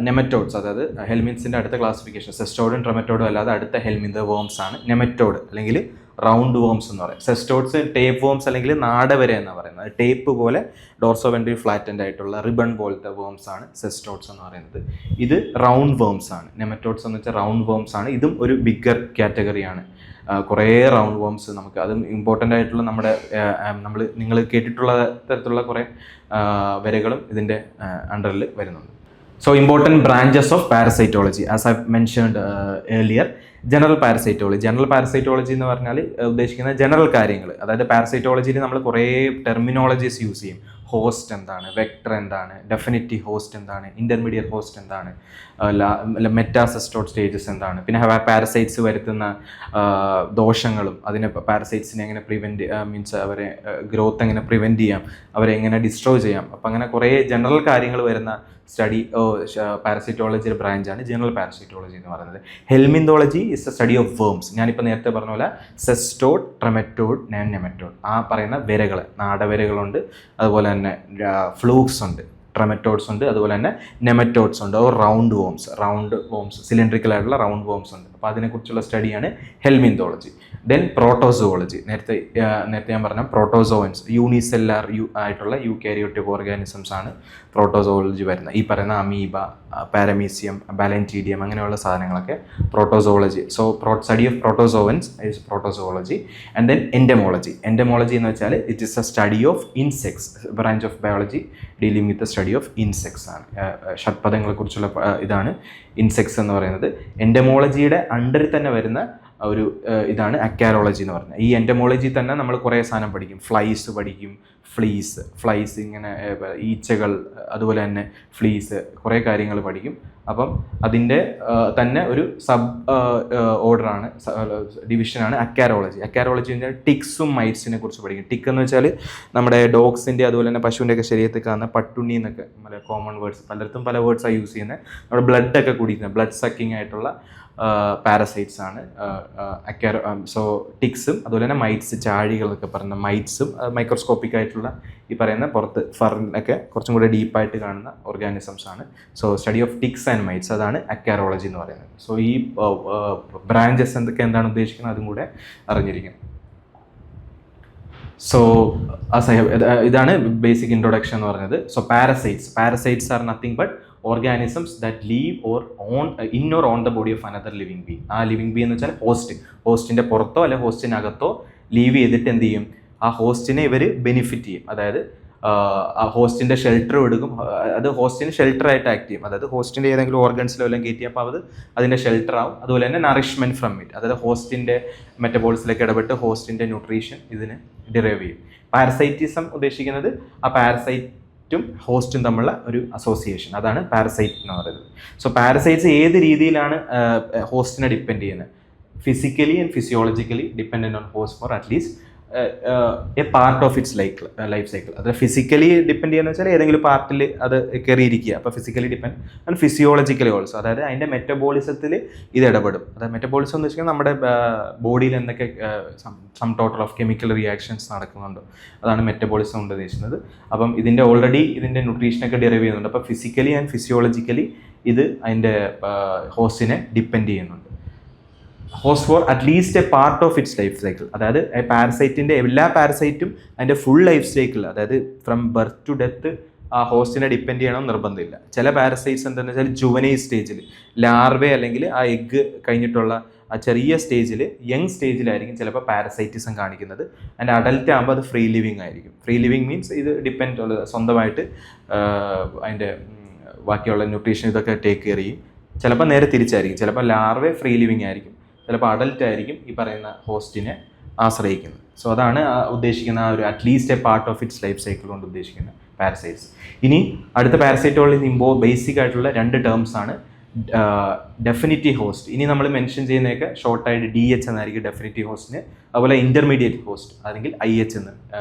നെമറ്റോഡ്സ്. അതായത് ഹെൽമിൻസിൻ്റെ അടുത്ത ക്ലാസിഫിക്കേഷൻ സെസ്റ്റോഡും ട്രമറ്റോഡും അല്ലാതെ അടുത്ത ഹെൽമിന്ത് വേംസ് ആണ് നെമറ്റോഡ് അല്ലെങ്കിൽ റൗണ്ട് വേംസ് എന്ന് പറയും. സെസ്റ്റോഡ്സ് ടേപ്പ് വേംസ് അല്ലെങ്കിൽ നാടവര എന്നാണ് പറയുന്നത്. ടേപ്പ് പോലെ ഡോർസോവെൻട്രി ഫ്ലാറ്റൻഡ് ആയിട്ടുള്ള റിബൺ പോലത്തെ വേംസ് ആണ് സെസ്റ്റോഡ്സ് എന്ന് പറയുന്നത്. ഇത് റൗണ്ട് വേംസ് ആണ്. നെമറ്റോഡ്സ് എന്ന് വെച്ചാൽ റൗണ്ട് വേംസ് ആണ്. ഇതും ഒരു ബിഗ്ഗർ കാറ്റഗറിയാണ്. കുറേ റൗണ്ട് വേംസ് നമുക്ക് അതും ഇമ്പോർട്ടൻ്റ് ആയിട്ടുള്ള നിങ്ങൾ കേട്ടിട്ടുള്ള തരത്തിലുള്ള കുറേ വരകളും ഇതിൻ്റെ അണ്ടറിൽ വരുന്നുണ്ട്. So important branches of parasitology, as I've mentioned earlier. General parasitology എന്ന് പറഞ്ഞാൽ ഉദ്ദേശിക്കുന്ന ജനറൽ കാര്യങ്ങൾ. അതായത് പാരസൈറ്റോളജിയിൽ നമ്മൾ കുറേ ടെർമിനോളജീസ് യൂസ് ചെയ്യും. ഹോസ്റ്റ് എന്താണ്, വെക്ടർ എന്താണ്, ഡെഫിനിറ്റീവ് ഹോസ്റ്റ് എന്താണ്, ഇൻ്റർമീഡിയറ്റ് ഹോസ്റ്റ് എന്താണ്, മെറ്റാസെസ്റ്റോഡ് സ്റ്റേജസ് എന്താണ്, പിന്നെ പാരസൈറ്റ്സ് വരുത്തുന്ന ദോഷങ്ങളും അതിനെ പാരസൈറ്റ്സിനെ എങ്ങനെ മീൻസ് അവരെ ഗ്രോത്ത് എങ്ങനെ പ്രിവെൻറ്റ് ചെയ്യാം, അവരെ എങ്ങനെ ഡിസ്ട്രോയ് ചെയ്യാം. അപ്പം അങ്ങനെ കുറേ ജനറൽ കാര്യങ്ങൾ വരുന്ന സ്റ്റഡി പാരസൈറ്റോളജിയുടെ ബ്രാഞ്ചാണ് ജനറൽ പാരസൈറ്റോളജി എന്ന് പറയുന്നത്. Helminthology is a study of worms. ഞാനിപ്പോൾ നേരത്തെ പറഞ്ഞ പോലെ സെസ്റ്റോഡ്, ട്രമറ്റോഡ്, നെമറ്റോഡ്, ആ പറയുന്ന വിരകൾ, നാടവിരകളുണ്ട്. അതുപോലെ തന്നെ ഫ്ലൂക്സ് ഉണ്ട്, ട്രമറ്റോഡ്സ് ഉണ്ട്, അതുപോലെ തന്നെ നെമറ്റോഡ്സ് ഉണ്ട്. റൗണ്ട് വോംസ് സിലിണ്ടറിക്കൽ ആയിട്ടുള്ള റൗണ്ട് വോംസ് ഉണ്ട്. അപ്പോൾ അതിനെക്കുറിച്ചുള്ള സ്റ്റഡിയാണ് ഹെൽമിന്തോളജി. ദെൻ പ്രോട്ടോസോളജി. നേരത്തെ ഞാൻ പറഞ്ഞ പ്രോട്ടോസോവൻസ്, യൂണിസെല്ലാർ ആയിട്ടുള്ള യൂകാരിയോട്ടിക് ഓർഗാനിസംസ് ആണ് പ്രോട്ടോസോളജി വരുന്നത്. ഈ പറയുന്ന അമീബ, പാരമീസിയം, ബാലൻറ്റീഡിയം അങ്ങനെയുള്ള സാധനങ്ങളൊക്കെ protozoology. So study of protozoans is protozoology. And then entomology എന്ന് വെച്ചാൽ it is a study of insects, branch of biology dealing with study of insects ആണ്. ഷഡ്പദങ്ങളെ കുറിച്ചുള്ള ഇതാണ് ഇൻസെക്ട്സ് എന്ന് പറയുന്നത്. എൻഡമോളജിയുടെ അണ്ടറിൽ തന്നെ വരുന്ന ഒരു ഇതാണ് അക്കാരോളജി എന്ന് പറഞ്ഞത്. ഈ എൻറ്റമോളജി തന്നെ നമ്മൾ കുറേ സാധനം പഠിക്കും. ഫ്ലൈസ് പഠിക്കും, ഫ്ലൈസ് ഇങ്ങനെ ഈച്ചകൾ, അതുപോലെ തന്നെ ഫ്ലീസ്, കുറേ കാര്യങ്ങൾ പഠിക്കും. അപ്പം അതിൻ്റെ തന്നെ ഒരു സബ് ഓർഡറാണ്, ഡിവിഷനാണ് അക്കാരോളജി. അക്കാരോളജി എന്ന് വെച്ചാൽ ടിക്സും മൈറ്റ്സിനെ കുറിച്ച് പഠിക്കും. ടിക്ക് എന്ന് വെച്ചാൽ നമ്മുടെ ഡോഗ്സിൻ്റെ അതുപോലെ തന്നെ പശുവിൻ്റെ ഒക്കെ ശരീരത്തിൽ കാണുന്ന പട്ടുണ്ണി എന്നൊക്കെ നമ്മുടെ കോമൺ വേർഡ്സ്, പലർക്കും പല വേർഡ്സാണ് യൂസ് ചെയ്യുന്നത്. നമ്മുടെ ബ്ലഡൊക്കെ കുടിക്കുന്ന ബ്ലഡ് സക്കിങ് ആയിട്ടുള്ള പാരസൈറ്റ്സ് ആണ് സോ ടിക്സും. അതുപോലെ തന്നെ മൈറ്റ്സ്, ചാഴികളൊക്കെ പറയുന്ന മൈറ്റ്സും മൈക്രോസ്കോപ്പിക് ആയിട്ടുള്ള ഈ പറയുന്ന പുറത്ത് ഫറിനൊക്കെ കുറച്ചും കൂടെ ഡീപ്പായിട്ട് കാണുന്ന ഓർഗാനിസംസ് ആണ്. So study of ticks and mites, അതാണ് അക്കാരോളജി എന്ന് പറയുന്നത്. സോ ഈ ബ്രാഞ്ചസ് എന്താണ് ഉദ്ദേശിക്കുന്നത് അതും കൂടെ അറിഞ്ഞിരിക്കണം. സോ ഇതാണ് ബേസിക് ഇൻട്രൊഡക്ഷൻ എന്ന് പറഞ്ഞത്. So parasites are nothing but organisms that live in or on the body of another living being. ആ ലിവിങ് ബീങ് എന്ന് വെച്ചാൽ ഹോസ്റ്റിൻ്റെ പുറത്തോ അല്ലെ ഹോസ്റ്റിനകത്തോ ലീവ് ചെയ്തിട്ട് എന്ത് ചെയ്യും, ആ ഹോസ്റ്റിനെ ഇവർ ബെനിഫിറ്റ് ചെയ്യും. അതായത് ആ ഹോസ്റ്റിൻ്റെ ഷെൽട്ടർ എടുക്കും, അത് ഹോസ്റ്റിന് ഷെൽട്ടറായിട്ട് ആക്ട് ചെയ്യും. അതായത് ഹോസ്റ്റിൻ്റെ ഏതെങ്കിലും ഓർഗൻസിലോ എല്ലാം കയറ്റി അപ്പോൾ അത് അതിൻ്റെ ഷെൽട്ടർ ആവും. അതുപോലെ തന്നെ നറിഷ്മെൻറ്റ് ഫ്രം ഇറ്റ്, അതായത് ഹോസ്റ്റിൻ്റെ മെറ്റബോളിസിലേക്ക് ഇടപെട്ട് ഹോസ്റ്റിൻ്റെ ന്യൂട്രീഷൻ ഇതിന് ഡിറൈവ് ചെയ്യും. പാരസൈറ്റിസം ഉദ്ദേശിക്കുന്നത് ആ പാരസൈറ്റും ഹോസ്റ്റും തമ്മിലുള്ള ഒരു അസോസിയേഷൻ, അതാണ് പാരസൈറ്റ് എന്ന് പറയുന്നത്. സോ പാരസൈറ്റ്സ് ഏത് രീതിയിലാണ് ഹോസ്റ്റിനെ ഡിപ്പെൻഡ് ചെയ്യുന്നത്? Physically and physiologically dependent on host for at least A part of its life cycle. അത് ഫിസിക്കലി ഡിപ്പെൻഡ് ചെയ്യുന്ന വെച്ചാൽ ഏതെങ്കിലും പാർട്ടിൽ അത് കയറിയിരിക്കുക, അപ്പോൾ physically depend and physiologically also, അതായത് അതിൻ്റെ മെറ്റബോളിസത്തിൽ ഇത് ഇടപെടും. അതായത് മെറ്റബോളിസം എന്ന് വെച്ചാൽ നമ്മുടെ ബോഡിയിൽ എന്തൊക്കെ sum total of chemical reactions നടക്കുന്നുണ്ടോ, അതാണ് മെറ്റബോളിസം കൊണ്ട് ഉദ്ദേശിക്കുന്നത്. അപ്പം ഇതിൻ്റെ ഓൾറെഡി ഇതിൻ്റെ ന്യൂട്രീഷനൊക്കെ ഡെറൈവ് ചെയ്യുന്നുണ്ട്. അപ്പോൾ ഫിസിക്കലി ആൻഡ് ഫിസിയോളജിക്കലി ഇത് അതിൻ്റെ ഹോസ്റ്റിനെ ഡിപ്പെൻഡ് ചെയ്യുന്നുണ്ട്. Host for at least A part of its life cycle, അതായത് പാരസൈറ്റിൻ്റെ എല്ലാ പാരസൈറ്റും അതിൻ്റെ ഫുൾ ലൈഫ് സൈക്കിൾ, അതായത് ഫ്രം ബർത്ത് ടു ഡെത്ത് ആ ഹോസ്റ്റിനെ ഡിപ്പെൻഡ് ചെയ്യണമെന്ന് നിർബന്ധമില്ല. ചില പാരസൈറ്റ്സ് എന്താണെന്ന് വെച്ചാൽ ജുവനൈൽ സ്റ്റേജിൽ, ലാർവേ അല്ലെങ്കിൽ ആ എഗ്ഗ് കഴിഞ്ഞിട്ടുള്ള ആ ചെറിയ സ്റ്റേജിൽ, യങ് സ്റ്റേജിലായിരിക്കും ചിലപ്പോൾ പാരസൈറ്റിസം കാണിക്കുന്നത്. ആൻഡ് അഡൽട്ട് ആകുമ്പോൾ അത് ഫ്രീ ലിവിങ് ആയിരിക്കും. ഫ്രീ ലിവിങ് മീൻസ് ഇത് ഡിപ്പെൻഡ് സ്വന്തമായിട്ട് അതിൻ്റെ ബാക്കിയുള്ള ന്യൂട്രീഷൻ ഇതൊക്കെ ടേക്ക് കെയർ ചെയ്യും. ചിലപ്പോൾ നേരെ തിരിച്ചായിരിക്കും, ചിലപ്പോൾ ലാർവേ ഫ്രീ ലിവിങ് ആയിരിക്കും, ചിലപ്പോൾ അഡൽട്ട് ആയിരിക്കും ഈ പറയുന്ന ഹോസ്റ്റിനെ ആശ്രയിക്കുന്നത്. സോ അതാണ് ഉദ്ദേശിക്കുന്ന ആ ഒരു at least A part of its life cycle കൊണ്ട് ഉദ്ദേശിക്കുന്ന പാരസൈറ്റ്സ്. ഇനി അടുത്ത പാരസൈറ്റുകളിൽ ബേസിക് ആയിട്ടുള്ള 2 ടേംസ് ആണ്. ഡെഫിനിറ്റീവ് ഹോസ്റ്റ്, ഇനി നമ്മൾ മെൻഷൻ ചെയ്യുന്നതൊക്കെ ഷോർട്ടായിട്ട് DH എന്നായിരിക്കും ഡെഫിനിറ്റീവ് ഹോസ്റ്റിന്. അതുപോലെ ഇൻ്റർമീഡിയറ്റ് ഹോസ്റ്റ് അല്ലെങ്കിൽ IH എന്ന്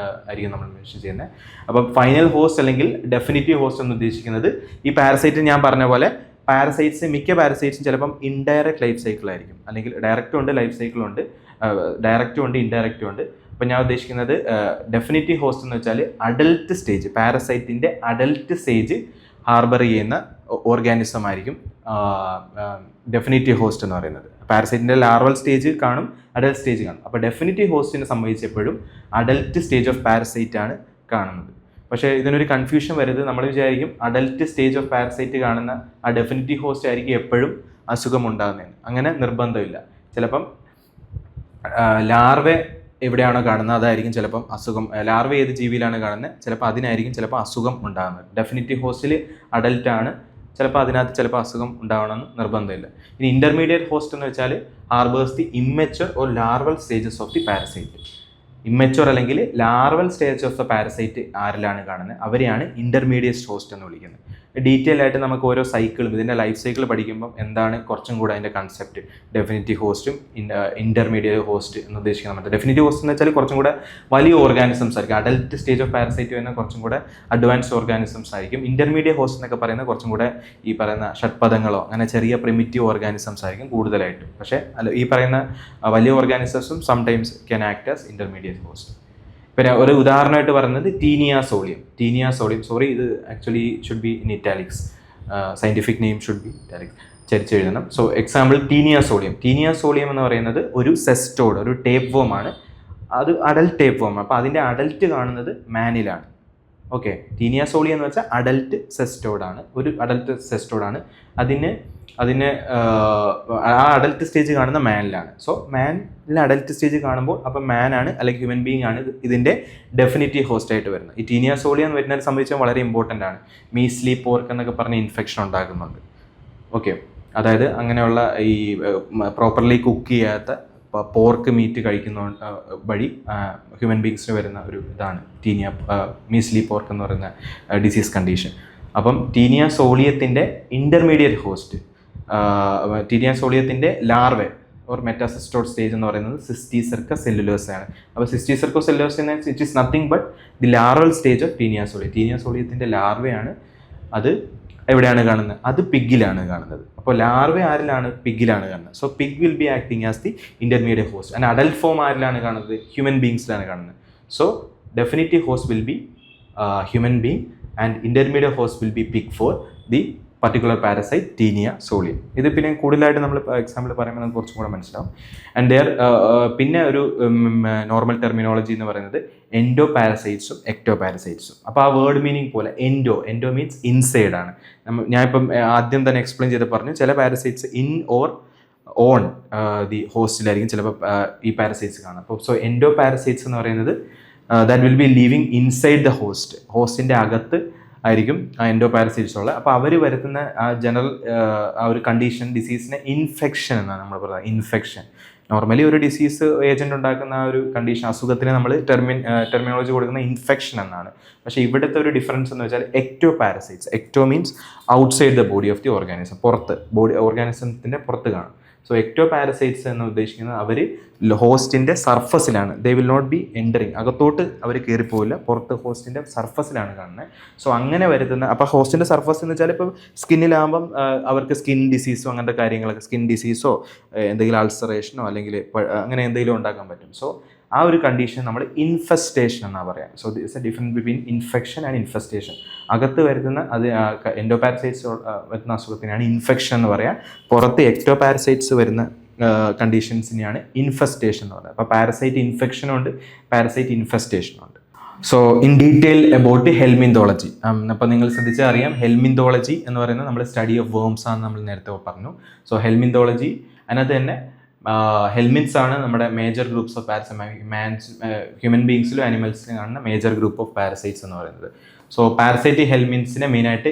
ആയിരിക്കും നമ്മൾ മെൻഷൻ ചെയ്യുന്നത്. അപ്പം ഫൈനൽ ഹോസ്റ്റ് അല്ലെങ്കിൽ ഡെഫിനിറ്റീവ് ഹോസ്റ്റ് എന്ന് ഉദ്ദേശിക്കുന്നത് ഈ പാരസൈറ്റ് ഞാൻ പറഞ്ഞ പോലെ പാരസൈറ്റ്സ്, മിക്ക പാരസൈറ്റ്സും ചിലപ്പം ഇൻഡയറക്റ്റ് ലൈഫ് സൈക്കിൾ ആയിരിക്കും, അല്ലെങ്കിൽ ഡയറക്റ്റും ഉണ്ട് ലൈഫ് സൈക്കിളുണ്ട്, ഡയറക്റ്റും ഉണ്ട് ഇൻഡയറക്റ്റും ഉണ്ട്. അപ്പം ഞാൻ ഉദ്ദേശിക്കുന്നത് ഡെഫിനിറ്റീവ് ഹോസ്റ്റ് എന്ന് വെച്ചാൽ അഡൽട്ട് സ്റ്റേജ്, പാരസൈറ്റിൻ്റെ അഡൽട്ട് സ്റ്റേജ് ഹാർബർ ചെയ്യുന്ന ഓർഗാനിസം ആയിരിക്കും ഡെഫിനിറ്റീവ് ഹോസ്റ്റ് എന്ന് പറയുന്നത്. പാരസൈറ്റിൻ്റെ ലാർവൽ സ്റ്റേജ് കാണും, അഡൽട്ട് സ്റ്റേജ് കാണും. അപ്പോൾ ഡെഫിനിറ്റീവ് ഹോസ്റ്റിനെ സംബന്ധിച്ചപ്പോഴും അഡൽട്ട് സ്റ്റേജ് ഓഫ് പാരസൈറ്റ് ആണ് കാണുന്നത്. പക്ഷേ ഇതിനൊരു കൺഫ്യൂഷൻ വരുന്നത്, നമ്മൾ വിചാരിക്കും അഡൽട്ട് സ്റ്റേജ് ഓഫ് പാരസൈറ്റ് കാണുന്ന ആ ഡെഫിനിറ്റീവ് ഹോസ്റ്റ് ആയിരിക്കും എപ്പോഴും അസുഖം ഉണ്ടാകുന്നതെന്ന്. അങ്ങനെ നിർബന്ധമില്ല. ചിലപ്പം ലാർവെ എവിടെയാണോ കാണുന്നത് അതായിരിക്കും ചിലപ്പം അസുഖം, ലാർവ ഏത് ജീവിയിലാണ് കാണുന്നത് ചിലപ്പോൾ അതിനായിരിക്കും ചിലപ്പോൾ അസുഖം ഉണ്ടാകുന്നത്. ഡെഫിനിറ്റീവ് ഹോസ്റ്റിൽ അഡൽട്ടാണ്, ചിലപ്പോൾ അതിനകത്ത് ചിലപ്പോൾ അസുഖം ഉണ്ടാവണമെന്ന് നിർബന്ധമില്ല. ഇനി ഇൻ്റർമീഡിയറ്റ് ഹോസ്റ്റ് എന്ന് വെച്ചാൽ harbours the immature or larval stages of the parasite. Immature അല്ലെങ്കിൽ larval stage of the parasite ആരിലാണ് കാണുന്നത് അവരെയാണ് ഇൻ്റർമീഡിയറ്റ് ഹോസ്റ്റ് എന്ന് വിളിക്കുന്നത്. ഡീറ്റെയിൽ ആയിട്ട് നമുക്ക് ഓരോ സൈക്കിളും ഇതിൻ്റെ ലൈഫ് സൈക്കിൾ പഠിക്കുമ്പം എന്താണ് കുറച്ചും കൂടെ അതിൻ്റെ കൺസെപ്റ്റ്, ഡെഫിനിറ്റീവ് ഹോസ്റ്റും ഇൻ്റർമീഡിയറ്റ് ഹോസ്റ്റ് എന്ന് ഉദ്ദേശിക്കുന്നത്. ഡെഫിനിറ്റീവ് ഹോസ്റ്റ് എന്ന് വെച്ചാൽ കുറച്ചും കൂടെ വലിയ ഓർഗാനിസംസ് ആയിരിക്കും. അഡൽട്ട് സ്റ്റേജ് ഓഫ് പാരസൈറ്റ് വരുന്ന കുറച്ചും കൂടെ അഡ്വാൻസ്ഡ് ഓർഗാനിസംസ് ആയിരിക്കും. ഇൻ്റർമീഡിയറ്റ് ഹോസ്റ്റ് എന്നൊക്കെ പറയുന്നത് കുറച്ചും കൂടെ ഈ പറയുന്ന ഷഡ്പദങ്ങളോ അങ്ങനെ ചെറിയ പ്രിമിറ്റീവ് ഓർഗാനിസംസ് ആയിരിക്കും കൂടുതലായിട്ടും. പക്ഷേ ഈ പറയുന്ന വലിയ ഓർഗാനിസംസും sometimes can act as intermediate host. പിന്നെ ഒരു ഉദാഹരണമായിട്ട് പറയുന്നത് ടീനിയാസോളിയം. സോറി, ഇത് actually should be in italics, scientific name should be italics, ചരിച്ചെഴുതണം. സോ എക്സാമ്പിൾ ടീനിയാസോളിയം എന്ന് പറയുന്നത് ഒരു സെസ്റ്റോഡ്, ഒരു ടേപ്പ് വോം ആണ്. അത് അഡൽട്ട് ടേപ്പ് വോം. അപ്പോൾ അതിൻ്റെ അഡൽട്ട് കാണുന്നത് മാനിലാണ്. ഓക്കെ, ടീനിയാസോളിയം എന്ന് വെച്ചാൽ അഡൽട്ട് സെസ്റ്റോഡാണ്, ഒരു അഡൽട്ട് സെസ്റ്റോഡാണ്. അതിന് ആ അഡൽട്ട് സ്റ്റേജ് കാണുന്ന മാനിലാണ്. സോ മാനിൽ അഡൽട്ട് സ്റ്റേജ് കാണുമ്പോൾ അപ്പം മാനാണ് അല്ലെങ്കിൽ ഹ്യൂമൻ ബീങ് ആണ് ഇതിൻ്റെ ഡെഫിനിറ്റീവ് ഹോസ്റ്റ് ആയിട്ട് വരുന്നത്. ഈ ടീനിയാസോളിയം എന്ന് വരുന്നത് സംബന്ധിച്ചാൽ വളരെ ഇമ്പോർട്ടൻ്റ് ആണ്. മീസ്ലി പോർക്ക് എന്നൊക്കെ പറഞ്ഞ ഇൻഫെക്ഷൻ ഉണ്ടാകുന്നുണ്ട്. ഓക്കെ, അതായത് അങ്ങനെയുള്ള ഈ പ്രോപ്പർലി കുക്ക് ചെയ്യാത്ത പോർക്ക് മീറ്റ് കഴിക്കുന്ന വഴി ഹ്യൂമൻ ബീങ്സിന് വരുന്ന ഒരു ഇതാണ് ടീനിയ മീസ്ലി പോർക്ക് എന്ന് പറയുന്ന ഡിസീസ് കണ്ടീഷൻ. അപ്പം ടീനിയ സോളിയത്തിൻ്റെ ഇൻ്റർമീഡിയറ്റ് ഹോസ്റ്റ്, ടീനിയ സോളിയത്തിൻ്റെ ലാർവെ ഓർ മെറ്റാസിസ്റ്റോഡ് സ്റ്റേജ് എന്ന് പറയുന്നത് സിസ്റ്റിസെർക്ക സെല്ലുലോസ് ആണ്. അപ്പോൾ സിസ്റ്റിസെർക്കോ സെല്ലുലോസ് എന്ന് it is nothing but the larval stage of taenia solium. Taenia സോളിയത്തിൻ്റെ ലാർവയാണ്. അത് എവിടെയാണ് കാണുന്നത്? അത് പിഗിലാണ് കാണുന്നത്. അപ്പോൾ ലാർവ ആരിലാണ്? പിഗിലാണ് കാണുന്നത്. So pig will be acting as the intermediate host. And adult form ആരിലാണ് കാണുന്നത്? ഹ്യൂമൻ ബീങ്സിലാണ് കാണുന്നത്. So definitive host will be human being and intermediate host will be pig for the particular parasite taenia solium. ഇത് പിന്നെ കൂടുതലായിട്ട് നമ്മൾ example പറയുമ്പോൾ നമുക്ക് കുറച്ചും കൂടെ മനസ്സിലാവും. ആൻഡ് ദെയർ പിന്നെ ഒരു നോർമൽ ടെർമിനോളജി എന്ന് പറയുന്നത് എൻഡോ പാരസൈറ്റ്സും എക്ടോ പാരസൈറ്റ്സും. അപ്പോൾ ആ വേർഡ് മീനിങ് പോലെ എൻഡോ മീൻസ് ഇൻസൈഡ് ആണ്. ഞാനിപ്പം ആദ്യം തന്നെ എക്സ്പ്ലെയിൻ ചെയ്ത് പറഞ്ഞു, ചില parasites in or on the ഹോസ്റ്റിലായിരിക്കും ചിലപ്പോൾ ഈ പാരസൈറ്റ്സ് കാണാം. അപ്പോൾ സോ എൻഡോ പാരസൈറ്റ്സ് എന്ന് പറയുന്നത് that will be living inside the ഹോസ്റ്റിൻ്റെ അകത്ത് ആയിരിക്കും ആ എൻഡോ പാരസൈറ്റ്സ് ഉള്ളത്. അപ്പോൾ അവർ വരുത്തുന്ന ആ ജനറൽ ആ ഒരു കണ്ടീഷൻ ഡിസീസിനെ ഇൻഫെക്ഷൻ എന്നാണ് നമ്മൾ പറയുന്നത്. ഇൻഫെക്ഷൻ നോർമലി ഒരു ഡിസീസ് ഏജന്റ് ഉണ്ടാക്കുന്ന ആ ഒരു കണ്ടീഷൻ, അസുഖത്തിന് നമ്മൾ ടെർമിനോളജി കൊടുക്കുന്ന ഇൻഫെക്ഷൻ എന്നാണ്. പക്ഷേ ഇവിടുത്തെ ഒരു ഡിഫറൻസ് എന്ന് വെച്ചാൽ ecto parasites. Ecto means outside the body of the organism, പുറത്ത് ഓർഗാനിസത്തിൻ്റെ പുറത്ത് കാണും. സോ എക്ടോ പാരസൈറ്റ്സ് എന്ന് ഉദ്ദേശിക്കുന്നത് അവർ ഹോസ്റ്റിൻ്റെ സർഫസിലാണ്. They will not be entering, അകത്തോട്ട് അവർ കയറിപ്പോവില്ല, പുറത്ത് ഹോസ്റ്റിൻ്റെ സർഫസിലാണ് കാണുന്നത്. സോ അങ്ങനെ വരുത്തുന്ന, അപ്പോൾ ഹോസ്റ്റിൻ്റെ സർഫസ് എന്ന് വെച്ചാൽ ഇപ്പോൾ സ്കിന്നിലാകുമ്പം അവർക്ക് സ്കിൻ ഡിസീസോ അങ്ങനത്തെ കാര്യങ്ങളൊക്കെ, സ്കിൻ ഡിസീസോ എന്തെങ്കിലും അൾസറേഷനോ അല്ലെങ്കിൽ അങ്ങനെ എന്തെങ്കിലും ഉണ്ടാക്കാൻ പറ്റും. സോ ആ ഒരു കണ്ടീഷൻ നമ്മൾ ഇൻഫെസ്റ്റേഷൻ എന്നാണ് പറയാം. So this A difference between infection and infestation. അകത്ത് വരുത്തുന്ന അത് എൻഡോ പാരസൈറ്റ്സ് വരുന്ന അസുഖത്തിനാണ് ഇൻഫെക്ഷൻ എന്ന് പറയാം. പുറത്ത് എക്ടോ പാരസൈറ്റ്സ് വരുന്ന കണ്ടീഷൻസിനെയാണ് ഇൻഫെസ്റ്റേഷൻ എന്ന് പറയുന്നത്. അപ്പോൾ പാരസൈറ്റ് ഇൻഫെക്ഷനും ഉണ്ട്, പാരസൈറ്റ് ഇൻഫെസ്റ്റേഷനും ഉണ്ട്. So in detail about helminthology. അപ്പോൾ നിങ്ങൾ ശ്രദ്ധിച്ചാൽ അറിയാം, ഹെൽമിന്തോളജി എന്ന് പറയുന്നത് നമ്മൾ സ്റ്റഡി ഓഫ് വേംസ് ആണെന്ന് നമ്മൾ നേരത്തെ പറഞ്ഞു. സോ ഹെൽമിന്തോളജി അതിനകത്ത് തന്നെ ഹെൽമിൻസ് ആണ് നമ്മുടെ മേജർ ഗ്രൂപ്പ്സ് ഓഫ് ഹ്യൂമൻ ബീങ്സിലും അനിമൽസിലും കാണുന്ന മേജർ ഗ്രൂപ്പ് ഓഫ് പാരസൈറ്റ്സ് എന്ന് പറയുന്നത്. സോ പാരസൈറ്റ് ഹെൽമിൻസിനെ മെയിനായിട്ട്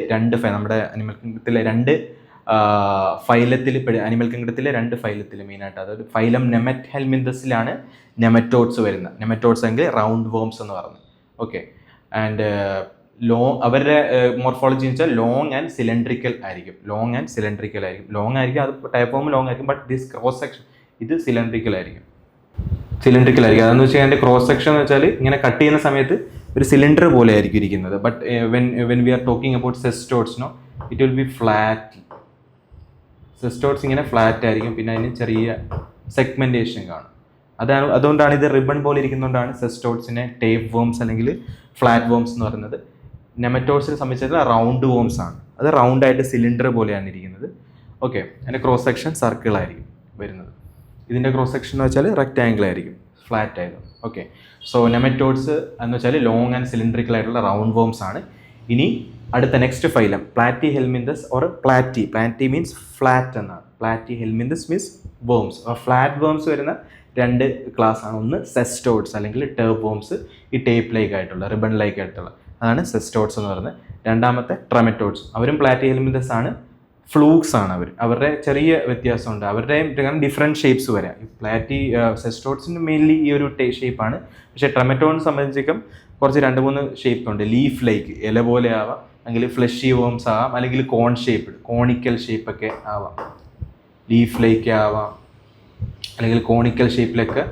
നമ്മുടെ അനിമൽ കിങ്ഡത്തിലെ അനിമൽ കിങ്ഡത്തിലെ രണ്ട് ഫൈലത്തിൽ മെയിനായിട്ട്, അതായത് ഫൈലം നെമറ്റ് ഹെൽമിന്തസിലാണ് നെമറ്റോഡ്സ് വരുന്നത്. നെമറ്റോഡ്സ് എങ്കിൽ റൗണ്ട് വേംസ് എന്ന് പറഞ്ഞു. ഓക്കെ. ആൻഡ് അവരുടെ മോർഫോളജി എന്ന് വെച്ചാൽ ലോങ് ആൻഡ് സിലിണ്ട്രിക്കൽ ആയിരിക്കും. ലോങ് ആയിരിക്കും, അത് ടൈപ്പ് ഫോം ലോങ് ആയിരിക്കും. ബട്ട് ദിസ് ക്രോസ് സെക്ഷൻ ഇത് സിലിണ്ട്രിക്കൽ ആയിരിക്കും. അതെന്ന് വെച്ചാൽ അതിൻ്റെ ക്രോസ് സെക്ഷൻ എന്ന് വെച്ചാൽ ഇങ്ങനെ കട്ട് ചെയ്യുന്ന സമയത്ത് ഒരു സിലിണ്ടർ പോലെ ആയിരിക്കും ഇരിക്കുന്നത്. But when we are talking about cestodes it will be flat. Cestodes ഇങ്ങനെ ഫ്ലാറ്റ് ആയിരിക്കും. പിന്നെ അതിന് ചെറിയ സെഗ്മെന്റേഷൻ കാണും. അതുകൊണ്ടാണ് ഇത് റിബൺ പോലെ ഇരിക്കുന്നതുകൊണ്ടാണ് സെസ്റ്റോഡ്സിനെ ടേപ്പ് വേംസ് അല്ലെങ്കിൽ ഫ്ലാറ്റ് വേംസ് എന്ന് പറയുന്നത്. നെമറ്റോഡ്സിനെ സംബന്ധിച്ചിടത്തോളം റൗണ്ട് വേംസ് ആണ്. അത് റൗണ്ടായിട്ട് സിലിണ്ടർ പോലെയാണ് ഇരിക്കുന്നത്. ഓക്കെ. അതിൻ്റെ ക്രോസ് സെക്ഷൻ സർക്കിൾ ആയിരിക്കും വരുന്നത്. ഇതിൻ്റെ ക്രോസ് സെക്ഷൻ എന്ന് വെച്ചാൽ റെക്റ്റാങ്കിൾ ആയിരിക്കും, ഫ്ലാറ്റ് ആയിരുന്നു. ഓക്കെ. സോ നെമറ്റോഡ്സ് എന്ന് വെച്ചാൽ ലോങ് ആൻഡ് സിലിണ്ടറിക്കൽ ആയിട്ടുള്ള റൗണ്ട് വേംസ് ആണ്. ഇനി അടുത്ത next phylum platyhelminthes or platy means flat എന്നാണ്. Platyhelminthes means worms. Flatworms വരുന്ന രണ്ട് ക്ലാസ് ആണ്. ഒന്ന് സെസ്റ്റോഡ്സ് അല്ലെങ്കിൽ ടേപ്പ് വേംസ്, ഈ ടേപ്പ് ലൈക്ക് ആയിട്ടുള്ള റിബൺ ലൈക്ക് ആയിട്ടുള്ള അതാണ് സെസ്റ്റോഡ്സ് എന്ന് പറയുന്നത്. രണ്ടാമത്തെ ട്രമെറ്റോഡ്സ്, അവരും പ്ലാറ്റി ഹെൽമിന്തസ് ആണ്, ഫ്ലൂക്സ് ആണ് അവരുടെ ചെറിയ വ്യത്യാസമുണ്ട്. അവരുടെ ഡിഫറെൻറ്റ് ഷേപ്സ് വരാം. സെസ്റ്റോഡ്സിന് മെയിൻലി ഈ ഒരു ഷേപ്പാണ്. പക്ഷേ ട്രമെറ്റോഡിനെ സംബന്ധിച്ചേക്കും കുറച്ച് 2-3 ഷേപ്പ് ഉണ്ട്. ലീഫ് ലൈക്ക്, ഇല പോലെ ആവാം, അല്ലെങ്കിൽ ഫ്ലഷി വേംസ് ആവാം, അല്ലെങ്കിൽ കോണിക്കൽ ഷേപ്പൊക്കെ ആവാം. ലീഫ് ലൈക്ക് ആവാം, അല്ലെങ്കിൽ കോണിക്കൽ ഷേപ്പിലൊക്കെ